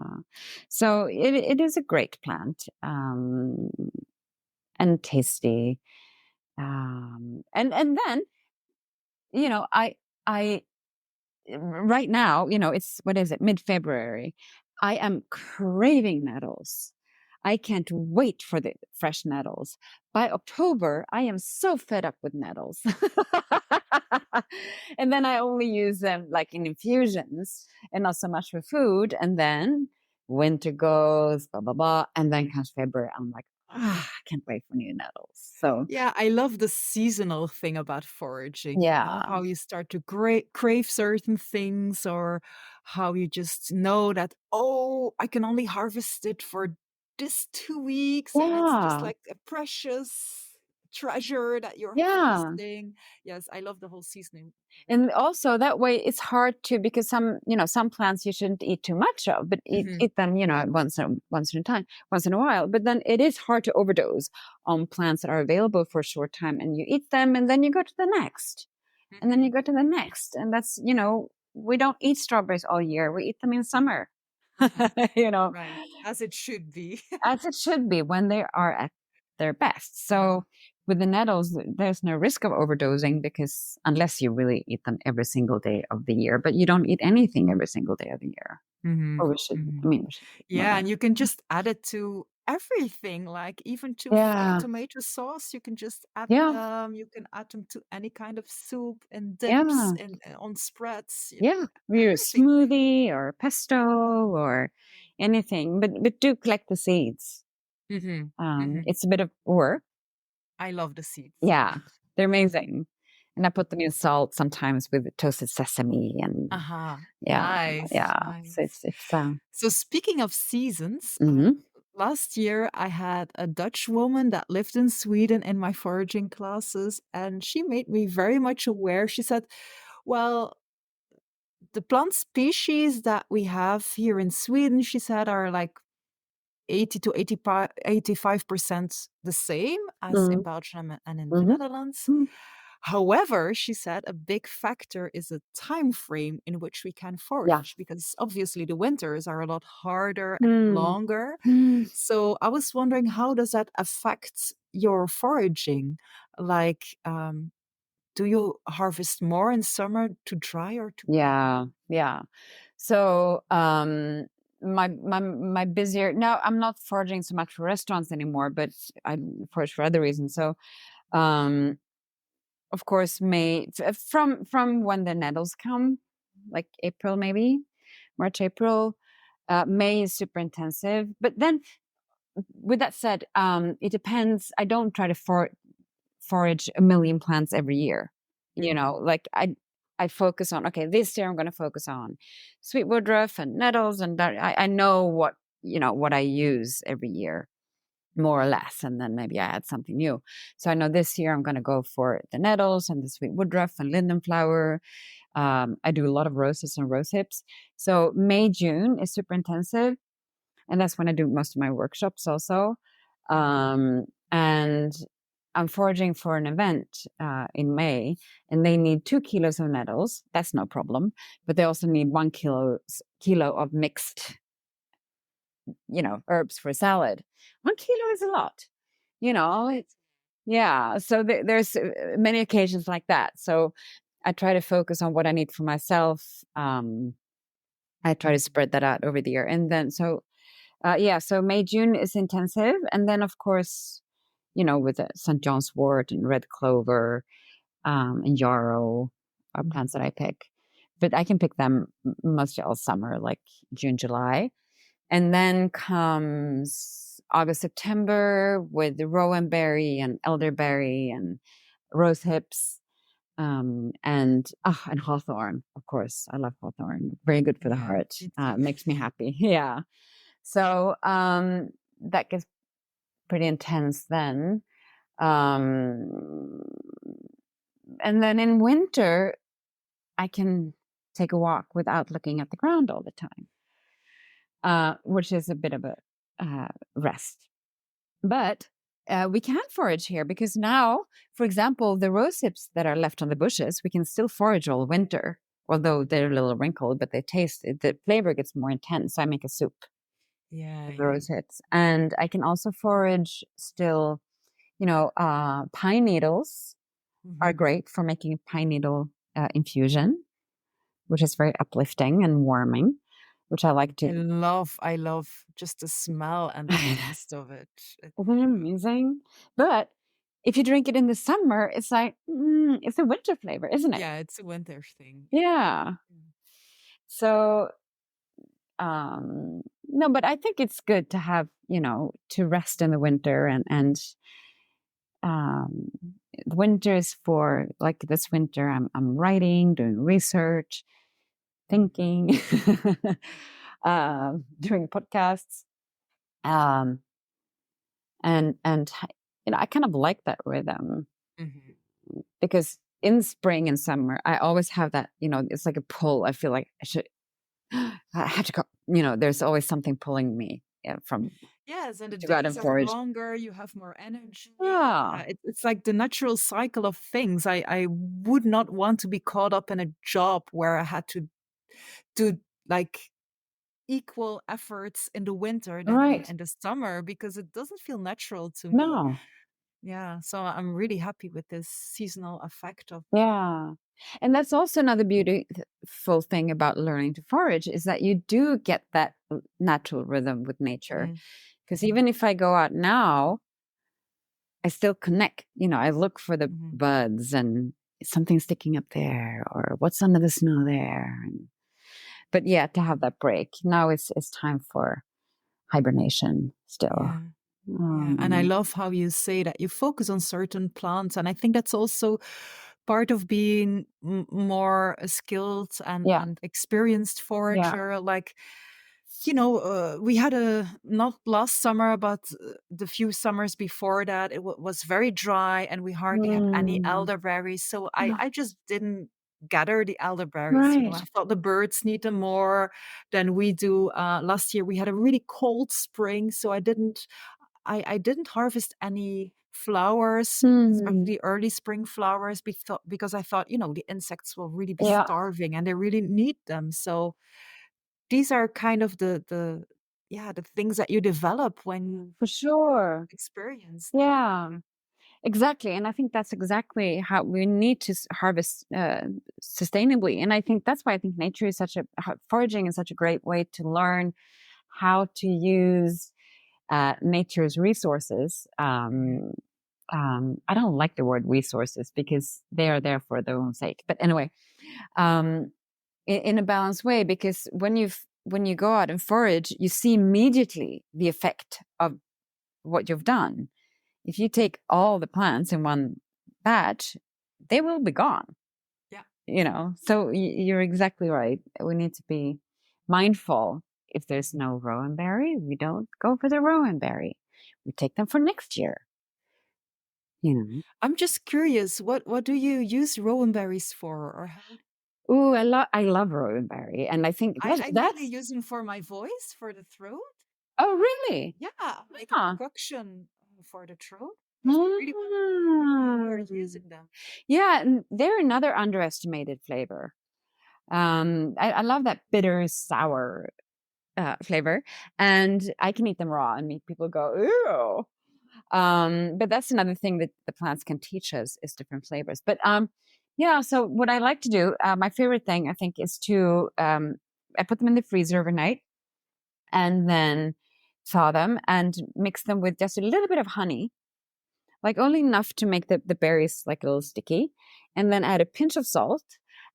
So it is a great plant, and tasty. And then I right now, it's what is it, mid-February. I am craving nettles. I can't wait for the fresh nettles. By October, I am so fed up with nettles. And then I only use them like in infusions and not so much for food. And then winter goes, blah, blah, blah. And then comes February. I'm like, I can't wait for new nettles. So, Yeah, I love the seasonal thing about foraging, yeah, how you start to crave certain things or how you just know that, oh, I can only harvest it for this 2 weeks and it's just yeah, like a precious treasure that you're yeah. harvesting. Yes, I love the whole seasoning of it. And also that way it's hard to, because some plants you shouldn't eat too much of, but eat Mhm, eat them, once in a while. But then it is hard to overdose on plants that are available for a short time, and you eat them and then you go to the next. And then you mhm, go to the next. And that's, we don't eat strawberries all year. We eat them in summer. mhm. you know, Right, as it should be. as it should be when they are at their best. So with the nettles, there's no risk of overdosing because unless you really eat them every single day of the year, but you don't eat anything every single day of the year. Mhm, Or we should, mhm. we should eat more Yeah, than. and you can just add it to everything, like even to Yeah. tomato sauce. You can just add Yeah. them. You can add them to any kind of soup and dips Yeah. and on spreads. Yeah. We use Everything. smoothie or pesto or anything, but do collect the seeds. Hmm. Hmm. It's a bit of work. I love the seeds. Yeah, they're amazing. And I put them in salt sometimes with toasted sesame and Aha, yeah, nice, yeah. So nice. it's So speaking of seasons, mhm. last year I had a Dutch woman that lived in Sweden in my foraging classes, and she made me very much aware. She said, "Well, the plant species that we have here in Sweden," she said, "are like 80 to 85% the same as in Mhm, Belgium and in the mhm, Netherlands. mm. However," she said, "a big factor is the time frame in which we can Yeah. forage because obviously the winters are a lot harder and Mm, longer." mm. So I was wondering, how does that affect your foraging? Like, do you harvest more in summer to dry or to eat? Yeah, yeah. So, my busier now, I'm not foraging so much for restaurants anymore, but I forage for other reasons. So, um, of course, from when the nettles come, like April, maybe March, April. May is super intensive, but then with that said, it depends. I don't try to forage a million plants every year. Like I focus on, okay, this year I'm going to focus on sweet woodruff and nettles, and that I know what I use every year, more or less, and then maybe I add something new. So I know this year I'm going to go for the nettles and the sweet woodruff and linden flower. I do a lot of roses and rose hips. So May, June is super intensive, and that's when I do most of my workshops also. And I'm foraging for an event in May, and they need 2 kilos of nettles. That's no problem, but they also need 1 kilo of mixed, herbs for salad. 1 kilo is a lot, It's yeah. So there's many occasions like that. So I try to focus on what I need for myself. I try to spread that out over the year, and then so May, June is intensive. And then, of course, with the St. John's wort and red clover and yarrow are plants that I pick. But I can pick them mostly all summer, like June, July. And then comes August, September with the rowanberry and elderberry and rose hips. And hawthorn, of course. I love hawthorn. Very good for the Yeah, heart. me too. Makes me happy. Yeah. So that gets pretty intense then. Um, and then in winter, I can take a walk without looking at the ground all the time, which is a bit of a rest. But we can forage here because now, for example, the rose hips that are left on the bushes, we can still forage all winter, although they're a little wrinkled, but the flavor gets more intense. So I make a soup Yeah, with yeah. rose hips. And I can also forage still, pine needles are Mhm. great for making pine needle infusion, which is very uplifting and warming, which I like to. I love just the smell and the taste of it. Isn't it amazing? But if you drink it in the summer, it's like, it's a winter flavor, isn't it? Yeah, it's a winter thing. Yeah. So, no, but I think it's good to have, to rest in the winter, and um, winter is for, like, this winter, I'm writing, doing research, thinking, doing podcasts. Um, and I kind of like that rhythm, Mhm. because in spring and summer I always have that, it's like a pull. I feel like I have to go, there's always something pulling me, from Yes, and the to go out days and are forage. longer, you have more energy. Yeah, Yeah, it's like the natural cycle of things. I would not want to be caught up in a job where I had to do like equal efforts in the winter than right. in the summer because it doesn't feel natural to me. No. Yeah, so I'm really happy with this seasonal effect of. Yeah. And that's also another beautiful thing about learning to forage, is that you do get that natural rhythm with nature. Mhm, Because even if I go out now, I still connect. I look for the mhm. buds and something sticking up there, or what's under the snow there. But yeah, to have that break. Now it's time for hibernation still. Yeah. Yeah, and I Um, love how you say that you focus on certain plants, and I think that's also part of being more skilled and yeah, experienced yeah. forager. Like, we had a not last summer, but the few summers before that, it was very dry, and we hardly had any Mm, elderberries. So I just didn't gather the elderberries. right. I thought the birds need them more than we do. Last year we had a really cold spring, so I didn't harvest any flowers, Hmm. especially early spring flowers, because I thought, the insects will really be Yeah, starving and they really need them. So these are kind of the things that you develop when you for sure. experience them. Yeah. Exactly. And I think that's exactly how we need to harvest sustainably. And I think that's why I think nature is foraging is such a great way to learn how to use nature's resources. Mhm. I don't like the word resources because they are there for their own sake. But anyway, um, in a balanced way, because when you go out and forage, you see immediately the effect of what you've done. If you take all the plants in one batch, they will be gone. Yeah. So you're exactly right. We need to be mindful. If there's no rowan berry, we don't go for the rowan berry. We take them for next year. You know. I'm just curious, what do you use rowan berries for, or how? Ooh, I love rowan berry, and I think I mainly that's. use them for my voice, for the throat. Oh, really? Yeah, like a Huh. concoction for the throat. If you really want to, you're Ah. using them. Yeah, and they're another underestimated flavor. I love that bitter sour flavor, and I can eat them raw and make people go ew. But that's another thing that the plants can teach us is different flavors. But yeah. So what I like to do, my favorite thing I think is to I put them in the freezer overnight and then thaw them and mix them with just a little bit of honey, like only enough to make the berries like a little sticky, and then add a pinch of salt.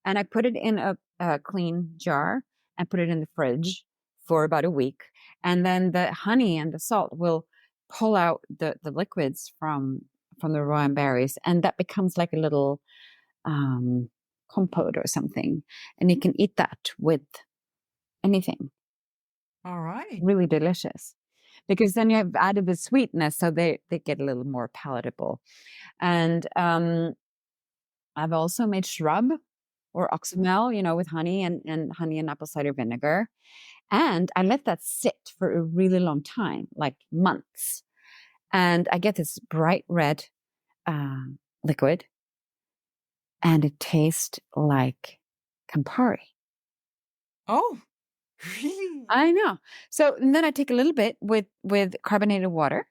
And I put it in a clean jar and put it in the fridge for about a week. And then the honey and the salt will pull out the liquids from the raw berries, and that becomes like a little um, compote or something. And you can eat that with anything. All right. Really delicious because then you have added the sweetness, so they get a little more palatable. And I've also made shrub or oxymel, with honey and honey and apple cider vinegar. And I let that sit for a really long time, like months. And I get this bright red liquid, and it tastes like Campari. Oh, really? I know. So and then I take a little bit with carbonated water,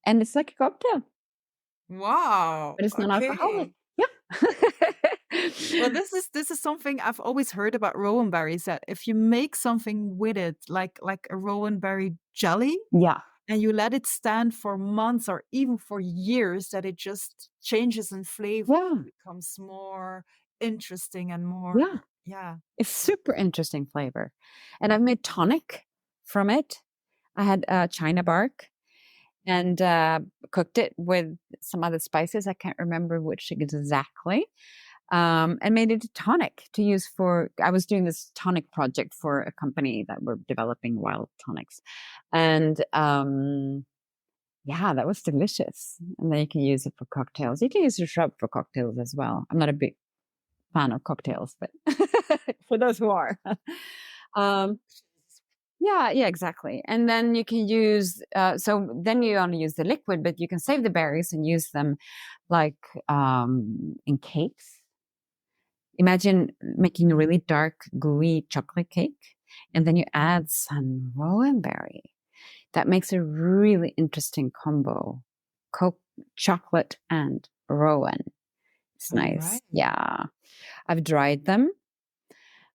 and it's like a cocktail, Wow. but it's non-alcoholic. Okay. Yeah. Well, this is something I've always heard about rowan berries, that if you make something with it, like a rowan berry jelly, Yeah. and you let it stand for months or even for years, that it just changes in flavor, Yeah. becomes more interesting and Yeah. more, yeah. It's super interesting flavor. And I've made tonic from it. I had china bark and cooked it with some other spices. I can't remember which exactly. And made it a tonic to use for. I was doing this tonic project for a company that were developing wild tonics. And yeah, that was delicious. And then you can use it for cocktails. You can use the shrub for cocktails as well. I'm not a big fan of cocktails, but for those who are. um, yeah, exactly. And then you can use, so then you only use the liquid, but you can save the berries and use them like in cakes. Imagine making a really dark, gooey chocolate cake, and then you add some rowan berry. That makes a really interesting combo. Coke, chocolate, and rowan. It's All nice. right. Yeah. I've dried them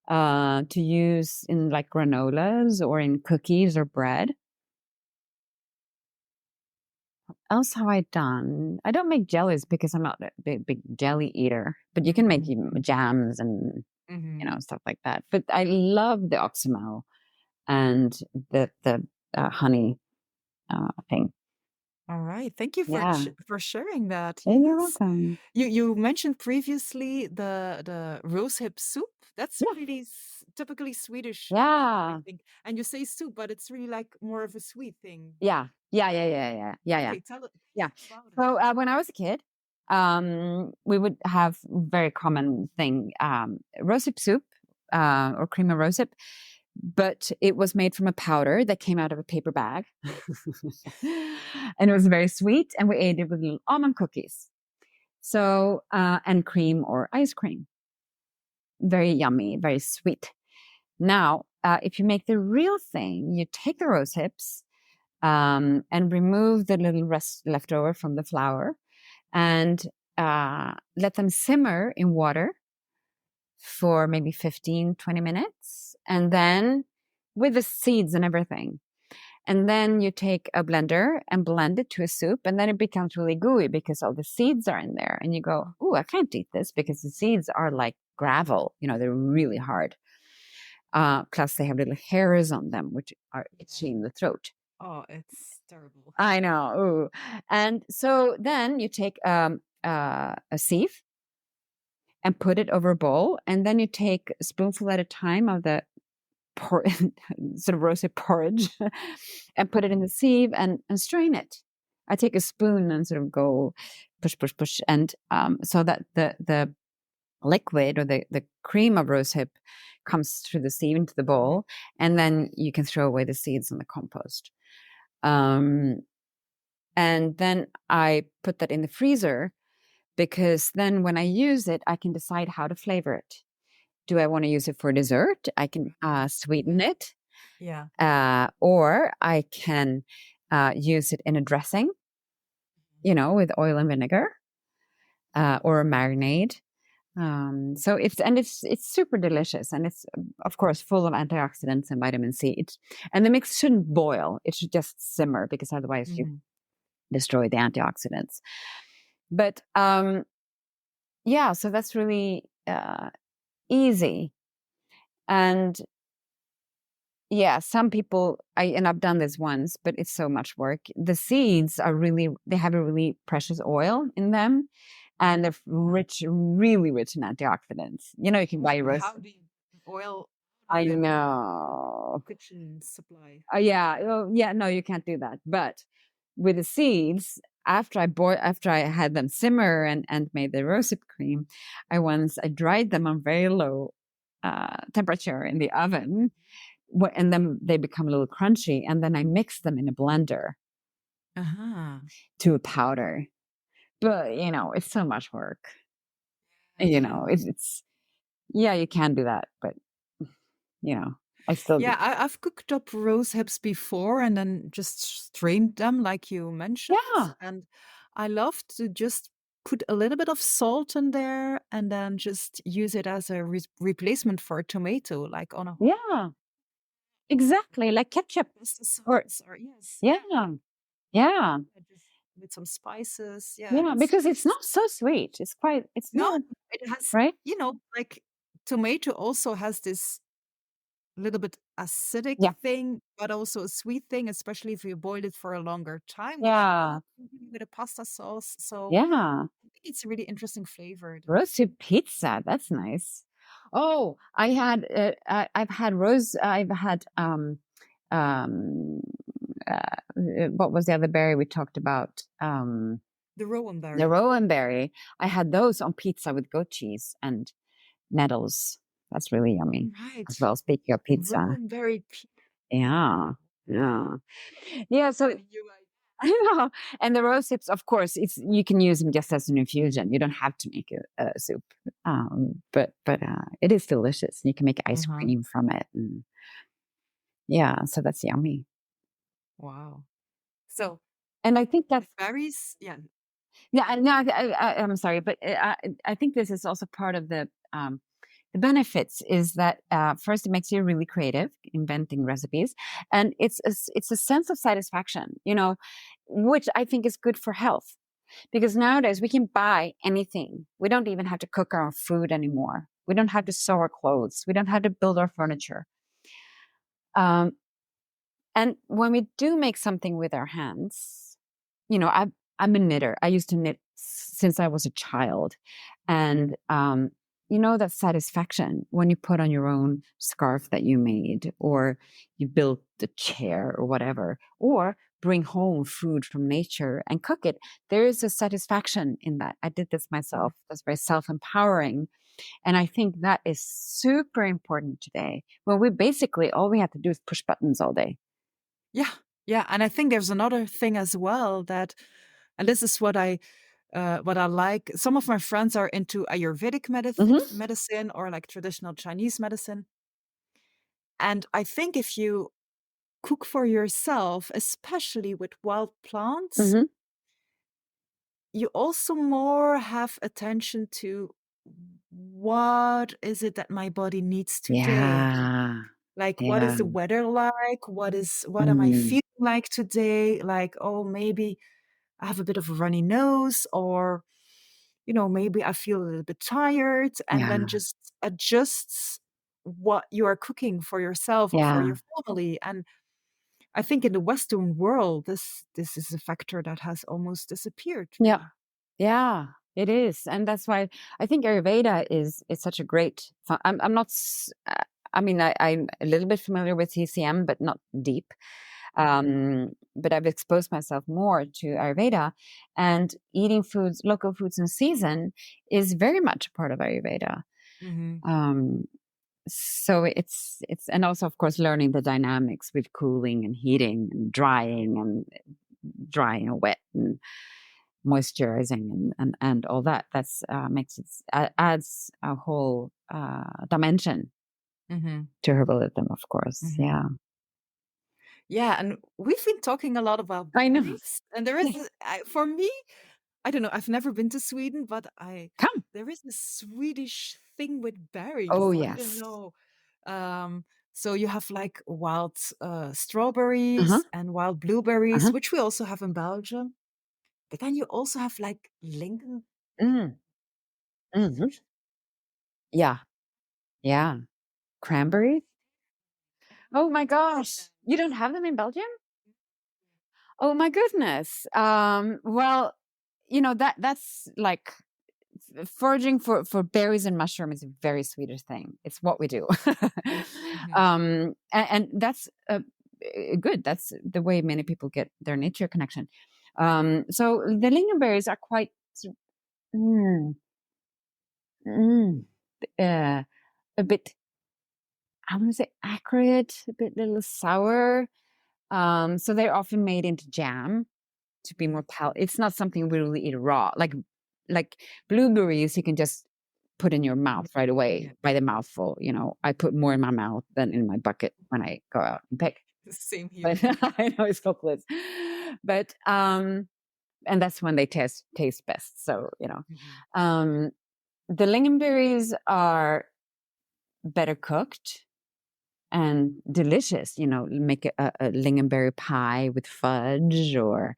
to use in like granolas or in cookies or bread. What else have I done? I don't make jellies because I'm not a big jelly eater, but you can make jams and Mhm. stuff like that. But I love the oxymel and the honey thing. All right. Thank you Yeah, for sharing that. yeah, you're Yes. welcome. You mentioned previously the rosehip soup. That's Yeah, really typically Swedish thing, I yeah, think. And you say soup, but it's really like more of a sweet thing. yeah. Okay, tell us Yeah. about it. So when I was a kid, we would have very common thing, rosehip soup or cream of rosehip, but it was made from a powder that came out of a paper bag, and it was very sweet. And we ate it with little almond cookies. So and cream or ice cream, very yummy, very sweet. Now, if you make the real thing, you take the rose hips and remove the little rest left over from the flour and let them simmer in water for maybe 15, 20 minutes. And then with the seeds and everything. And then you take a blender and blend it to a soup. And then it becomes really gooey because all the seeds are in there. And you go, "Ooh, I can't eat this because the seeds are like gravel. They're really hard. Plus, they have little hairs on them, which are itchy in the throat." Oh, it's terrible. I know. Ooh. And so then you take a sieve and put it over a bowl, and then you take a spoonful at a time of the sort of roasted porridge and put it in the sieve and strain it. I take a spoon and sort of go push, push, push, and so that the liquid or the cream of rosehip comes through the sieve into the bowl, and then you can throw away the seeds in the compost. Um, and then I put that in the freezer because then when I use it, I can decide how to flavor it. Do I want to use it for dessert? I can sweeten it, Yeah. or I can use it in a dressing, with oil and vinegar, or a marinade. So it's super delicious, and it's of course full of antioxidants and vitamin C. And the mix shouldn't boil; it should just simmer because otherwise you Mhm. destroy the antioxidants. But yeah, so that's really easy. And yeah, some people, and I've done this once, but it's so much work. The seeds they have a really precious oil in them, and they're rich, really rich in antioxidants. You can buy rose. How do you oil out I of it? know. Kitchen supply. Yeah. Well, yeah. No, you can't do that. But with the seeds, after I had them simmer and made the rosehip cream, I dried them on very low temperature in the oven, and then they become a little crunchy, and then I mix them in a blender Uh-huh. to a powder. But it's so much work. Yeah. It's yeah, you can do that, but you know, I still do. Yeah, I've cooked up rose hips before and then just strained them like you mentioned. Yeah, And I love to just put a little bit of salt in there and then just use it as a replacement for a tomato, like on a yeah, exactly, like ketchup. pasta Or sauce or yes, yeah, yeah, just with some spices. Yeah, yeah, because it's not so sweet. It's no, not, it has, right? like tomato also has this little bit acidic Yeah, thing, but also a sweet thing, especially if you boil it for a longer time, then yeah, with a pasta sauce. So yeah. I think it's a really interesting flavor. Roasted pizza, that's nice. Oh, I've had um, what was the other berry we talked about? The rowan The berry. rowan berry. I had those on pizza with goat cheese and nettles. That's really yummy as Right. well. Speaking of pizza, Rowan berry yeah, yeah, yeah. So you're right. yeah, and the rose hips, of course, you can use them just as an infusion. You don't have to make a soup, but it is delicious. You can make ice Uh-huh. cream from it, and yeah, so that's yummy. Wow. So And I think the that's berries, yeah. yeah. No, I'm sorry, but I think this is also part of the benefits is that first it makes you really creative, inventing recipes, and it's a sense of satisfaction, which I think is good for health. Because nowadays we can buy anything. We don't even have to cook our food anymore. We don't have to sew our clothes. We don't have to build our furniture. Um, and when we do make something with our hands, I'm a knitter. I used to knit since I was a child. And, that satisfaction when you put on your own scarf that you made, or you built the chair or whatever, or bring home food from nature and cook it. There is a satisfaction in that. I did this myself. That's very self empowering. And I think that is super important today. Well, we basically, all we have to do is push buttons all day. Yeah. Yeah. And I think there's another thing as well that, and this is what I like. Some of my friends are into Ayurvedic Hmm. medicine or like traditional Chinese medicine. And I think if you cook for yourself, especially with wild plants, Hmm. you also more have attention to what is it that my body needs today? Yeah. Like, what is Yeah. the weather like? What am I Mm. feeling like today? Like, oh, maybe I have a bit of a runny nose, or, maybe I feel a little bit tired, and then Yeah. just adjusts what you are cooking for yourself or for Yeah. your family. And I think in the Western world, this is a factor that has almost disappeared. Yeah. Yeah, it is. And that's why I think Ayurveda is such a great I'm not I mean I'm a little bit familiar with TCM but not deep. But I've exposed myself more to Ayurveda, and eating foods, local foods in season is very much a part of Ayurveda. Hmm. Um, so it's and also of course learning the dynamics with cooling and heating and drying and wet and moisturizing and all that. That's makes it adds a whole dimension Hmm. to herbalism, of course. Hmm. Yeah, Yeah, and we've been talking a lot about I know. berries, and there is, for me, I don't know. I've never been to Sweden, but Come. there is this Swedish thing with Oh berries. I don't yes. know. Um, so you have like wild Uh huh. strawberries and wild Uh blueberries, huh. which we also have in Belgium. But then you also have like Lincoln. Mm. Hmm. Yeah. Yeah. Cranberries. Oh my gosh. You don't have them in Belgium? Oh my goodness. Well, that's like foraging for berries and mushroom is a very Swedish thing. It's what we do. Hmm. And that's good. That's the way many people get their nature connection. So the lingonberries are quite mm, mm, uh, a bit, I want to say acrid, a bit little sour. So they're often made into jam to be more It's not something we really eat raw. Like blueberries, you can just put in your mouth right Yeah, away by the mouthful. I put more in my mouth than in my bucket when I go out and pick. same here. But I know it's hopeless. But and that's when they taste best. So Hmm. um, the lingonberries are better cooked and delicious. Make a lingonberry pie with fudge, or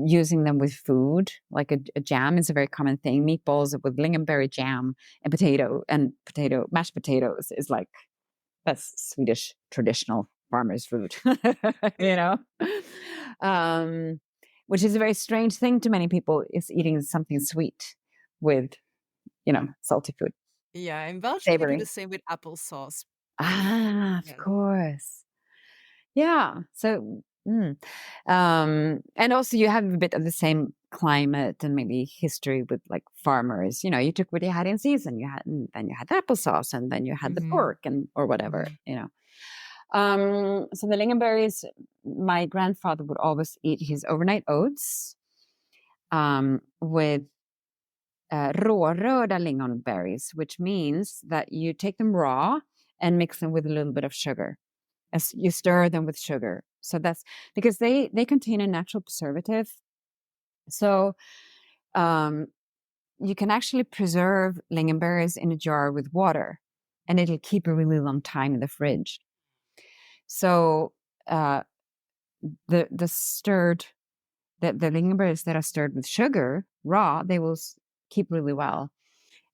using them with food. Like a jam is a very common thing. Meatballs with lingonberry jam and mashed potatoes is like, that's Swedish traditional farmers food, you know, um, which is a very strange thing to many people, is eating something sweet with, salty food, Yeah, in Belgium we do the savory. same with applesauce. Ah, of Yeah. course. Yeah. So, and also you have a bit of the same climate and maybe history with like farmers. You took what you had in season. And then you had the applesauce, and then you had the Hmm. pork and or whatever. Hmm. So the lingonberries, my grandfather would always eat his overnight oats with rårörda lingonberries, which means that you take them raw and mix them with a little bit of sugar. As you stir them with sugar. So that's because they contain a natural preservative. So um, you can actually preserve lingonberries in a jar with water, and it'll keep a really long time in the fridge. So uh, the stirred the lingonberries that are stirred with sugar raw, they will keep really well,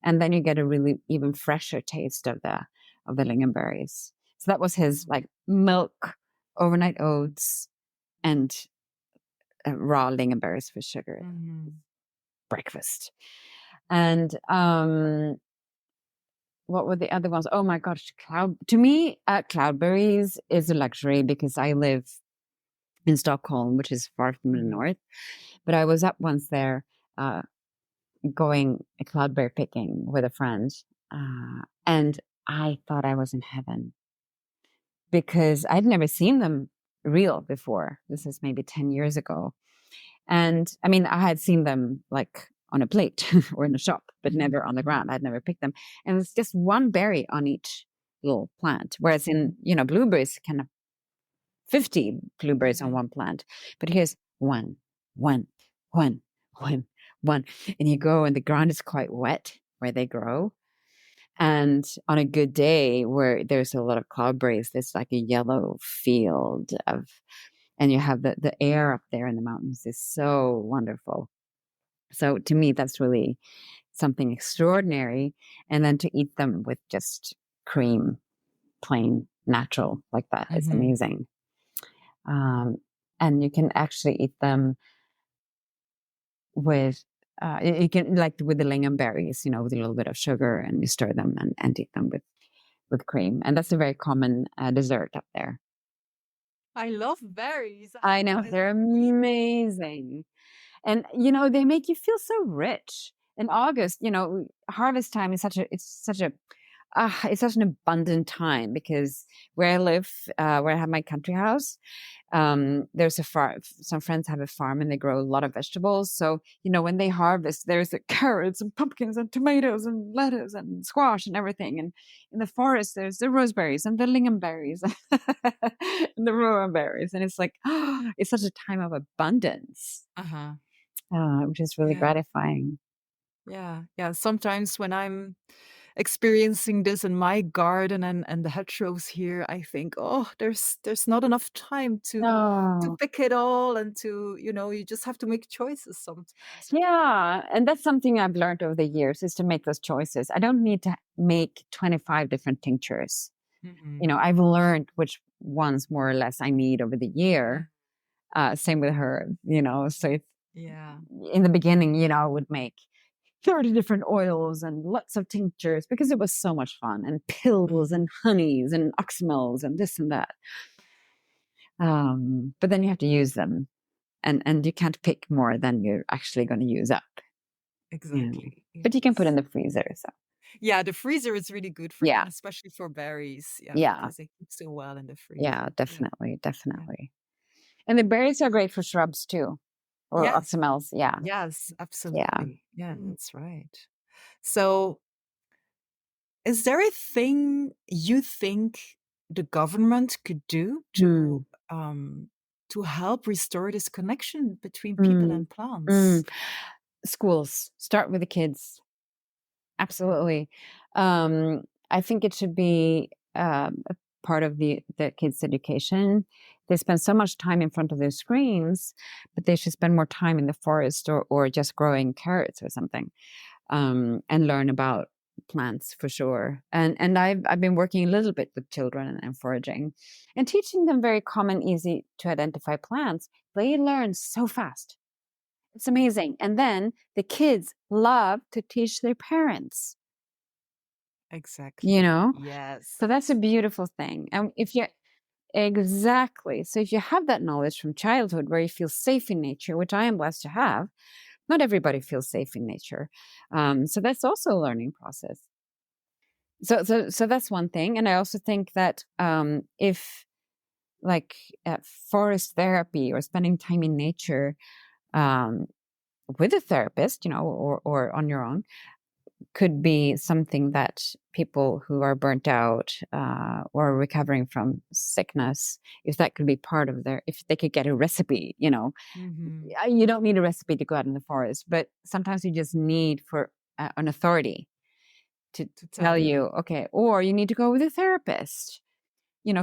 and then you get a really even fresher taste of the lingonberries. So that was his like milk, overnight oats, and raw lingonberries for sugar Hmm. breakfast. And what were the other ones? Oh my gosh, to me, cloudberries is a luxury because I live in Stockholm, which is far from the Hmm. north. But I was up once there, uh, going cloudberry picking with a friend, and I thought I was in heaven because I'd never seen them real before. This is maybe 10 years ago. And I mean, I had seen them like on a plate or in a shop, but Hmm. never on the ground. I'd never picked them. And it's just one berry on each little plant. Whereas in, blueberries, kind of 50 blueberries on Hmm. one plant. But here's one, one, one, one, one. And you go, and the ground is quite wet where they grow. And on a good day where there's a lot of cloudberries, there's like a yellow field and you have the air up there in the mountains is so wonderful. So to me, that's really something extraordinary. And then to eat them with just cream, plain, natural, like that is Hmm. amazing. Um, and you can actually eat them with, you can, like with the lingonberries, with a little bit of sugar, and you stir them and eat them with cream. And that's a very common dessert up there. I love berries. I know, they're amazing. And, they make you feel so rich. In August, harvest time is it's such an abundant time, because where I live, where I have my country house, there's a farm. Some friends have a farm and they grow a lot of vegetables. So, when they harvest, there's the carrots and pumpkins and tomatoes and lettuce and squash and everything. And in the forest, there's the roseberries and the lingonberries and the rowan berries. And it's like, it's such a time of abundance, Uh-huh. which is really Yeah. gratifying. Yeah. Yeah. Sometimes when I'm experiencing this in my garden and the hedgerows here, I think, oh, there's not enough time to Oh, pick it all and to, you just have to make choices sometimes. yeah. And that's something I've learned over the years, is to make those choices. I don't need to make 25 different tinctures. Mhm. I've learned which ones more or less I need over the Yeah. year. Same with her, so it's, Yeah. in the beginning, I would make 30 different oils and lots of tinctures, because it was so much fun, and pills Mhm. and honeys and oxymels and this and that. But then you have to use them, and you can't pick more than you're actually going to use up. Exactly. But you can put in Yes. the freezer. So Yeah, the freezer is really good for yeah, and especially for berries. Yeah, yeah, because they keep so well in the freezer. yeah, Yeah. definitely, Yeah. definitely. And the berries are great for shrubs too, or Yes. oxymels. Yeah, Yes, yeah. absolutely. Yeah, that's right. So, is there a thing you think the government could do Mm, to help restore this connection between people mm, and plants? mm. Schools, start with the kids. Mhm. Absolutely. I think it should be a part of the kids' education. They spend so much time in front of their screens, but they should spend more time in the forest, or just growing carrots or something, and learn about plants for sure. And I've been working a little bit with children and foraging, and teaching them very common, easy to identify plants. They learn so fast. It's amazing. And then the kids love to teach their parents, you Exactly. know? Yes. So that's a beautiful thing. And if you exactly. So if you have that knowledge from childhood, where you feel safe in nature, which I am blessed to have, not everybody feels safe in nature. So that's also a learning process. So that's one thing. And I also think that, if, like, forest therapy or spending time in nature, um, with a therapist, or on your own, could be something that people who are burnt out, or recovering from sickness, if that could be part of if they could get a recipe, Mhm. you don't need a recipe to go out in the forest, but sometimes you just need for an authority to To tell tell you, you. okay, or you need to go with a therapist.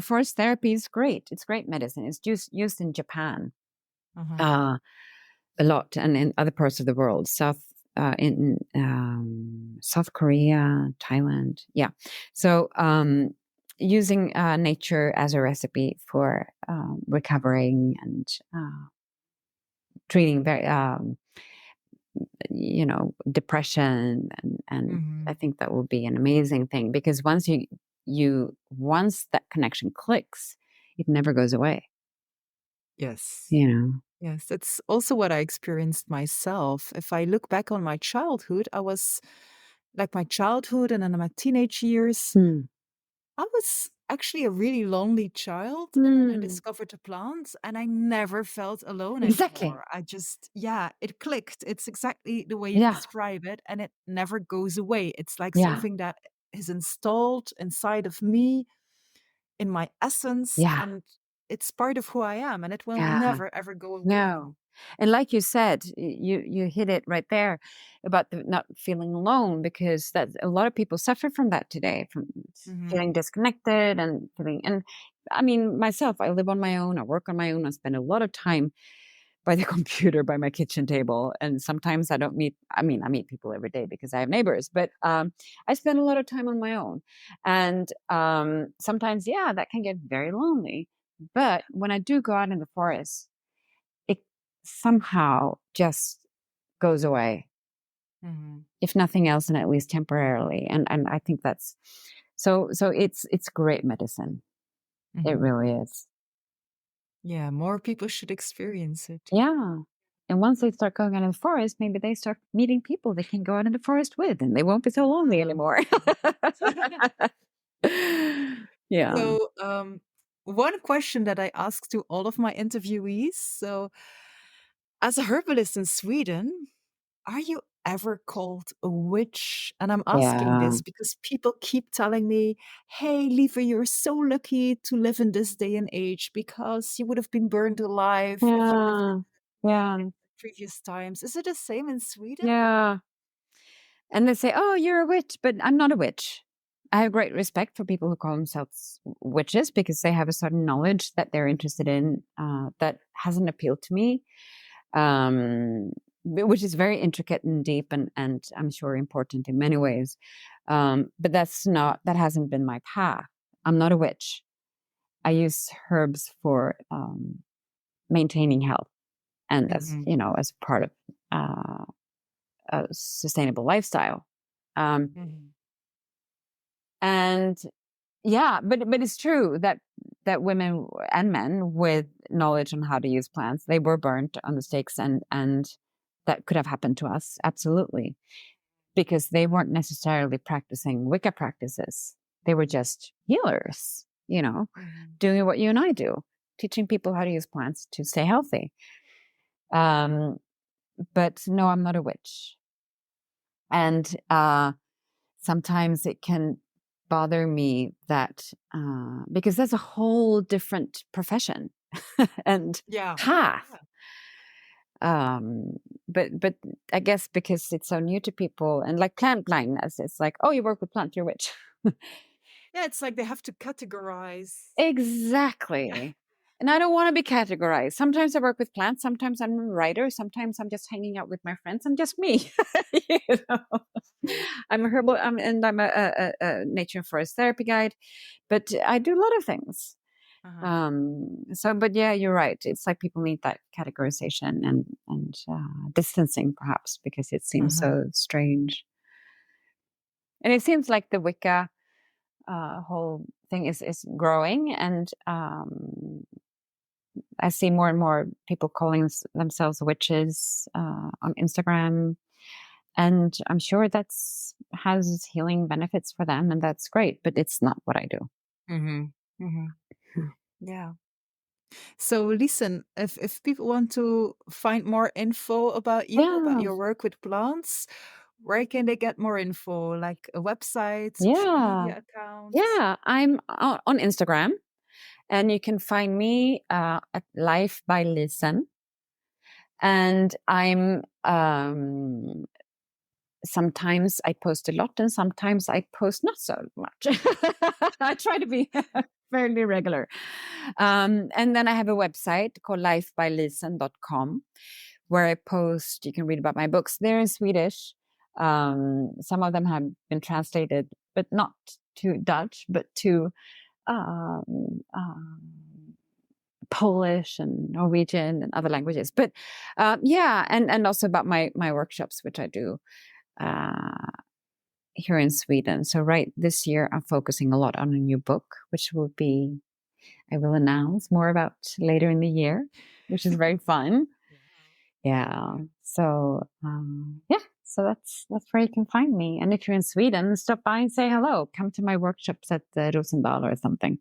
Forest therapy is great. It's great medicine. It's used in Japan, Uh-huh. uh, a lot, and in other parts of the world, in South Korea, Thailand. Yeah. So, using nature as a recipe for recovering and treating very, depression, and I Mhm. think that will be an amazing thing, because once that connection clicks, it never goes away. Yes. You know. Yes, that's also what I experienced myself. If I look back on my childhood, my childhood and then my teenage years, Mm. I was actually a really lonely child. And then I Mm. discovered the plants and I never felt alone Exactly. anymore. Yeah, it clicked. It's exactly the way you Yeah. describe it. And it never goes away. It's like Yeah. something that is installed inside of me, in my essence, Yeah. and it's part of who I am. And it will Yeah. never, ever go away. No. And like you said, you hit it right there about the not feeling alone, because that a lot of people suffer from that today, from Hmm. feeling disconnected and feeling. And I mean, myself, I live on my own, I work on my own, I spend a lot of time by the computer, by my kitchen table, and sometimes I don't meet. I mean, I meet people every day because I have neighbors, but I spend a lot of time on my own, and sometimes, yeah, that can get very lonely. But when I do go out in the forest, it somehow just goes away. Mhm. If nothing else, and at least temporarily. And I think that's so it's great medicine. It Mhm. really is. Yeah, more people should experience it. Yeah. And once they start going out in the forest, maybe they start meeting people they can go out in the forest with, and they won't be so lonely Uh-huh. anymore. Yeah. So, one question that I ask to all of my interviewees. So, as a herbalist in Sweden, are you ever called a witch? And I'm asking Yeah. this because people keep telling me, hey, Lieve, you're so lucky to live in this day and age because you would have been burned alive if you lived Yeah. Yeah. in previous times. Is it the same in Sweden? Yeah. And they say, "Oh, you're a witch," but I'm not a witch. I have great respect for people who call themselves witches because they have a certain knowledge that they're interested in that hasn't appealed to me, which is very intricate and deep and I'm sure important in many ways. But that hasn't been my path. I'm not a witch. I use herbs for maintaining health and as Mhm, as part of uh, a sustainable lifestyle. Um, mhm, and yeah, but it's true that women and men with knowledge on how to use plants, they were burnt on the stakes, and that could have happened to us, absolutely, because they weren't necessarily practicing Wicca practices. They were just healers, mhm, doing what you and I do, teaching people how to use plants to stay healthy. Um, but no, I'm not a witch. And sometimes it can bother me that because that's a whole different profession and yeah, path. yeah. Um, but I guess because it's so new to people and like plant blindness, it's like, oh, you work with plants, you're a witch. Yeah, it's like they have to categorize. Yeah. Exactly. And I don't want to be categorized. Sometimes I work with plants, sometimes I'm a writer, sometimes I'm just hanging out with my friends. I'm just me. you know? I'm a herbal, and I'm a nature and forest therapy guide, but I do a lot of things. Uh-huh. But yeah, you're right. It's like people need that categorization and distancing, perhaps, because it seems Uh-huh. so strange. And it seems like the Wicca whole thing is growing, and I see more and more people calling themselves witches on Instagram, and I'm sure that's has healing benefits for them, and that's great. But it's not what I do. Mhm, mhm. Yeah. So listen, if people want to find more info about Yeah, your work with plants, where can they get more info? Like a website, social yeah, media accounts? yeah. I'm on Instagram, and you can find me at Life by Lisen, and I'm sometimes I post a lot and sometimes I post not so much. I try to be fairly regular. And then I have a website called lifebylisen.com where I post, you can read about my books. They're in Swedish. Some of them have been translated, but not to Dutch, but to um, um, Polish and Norwegian and other languages. But yeah, and also about my workshops, which I do uh, here in Sweden. So right this year, I'm focusing a lot on a new book, which I will announce more about later in the year, which is very fun. Yeah. So yeah. So that's where you can find me. And if you're in Sweden, stop by and say hello. Come to my workshops at Rosendal or something.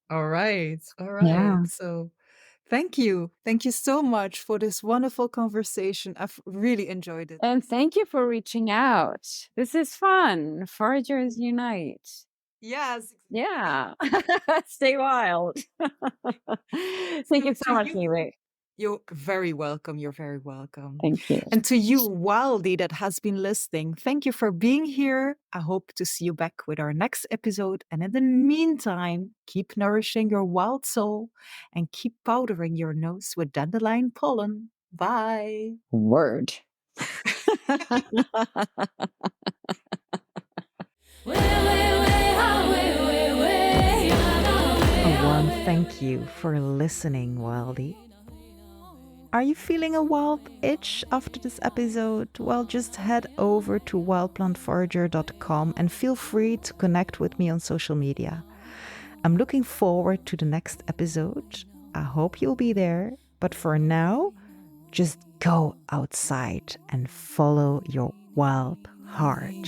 All right. All right. Yeah. So thank you. Thank you so much for this wonderful conversation. I've really enjoyed it. And thank you for reaching out. This is fun. Foragers unite. Yes. Yeah. Stay wild. Thank So you so to much, you, Neve. you're very welcome. You're very welcome. Thank you. And to you, Wildy, that has been listening, thank you for being here. I hope to see you back with our next episode. And in the meantime, keep nourishing your wild soul and keep powdering your nose with dandelion pollen. Bye. Word. A warm thank thank you for listening, Wildie. Are you feeling a wild itch after this episode? Well, just head over to wildplantforager.com and feel free to connect with me on social media. I'm looking forward to the next episode. I hope you'll be there. But for now, just go outside and follow your wild heart.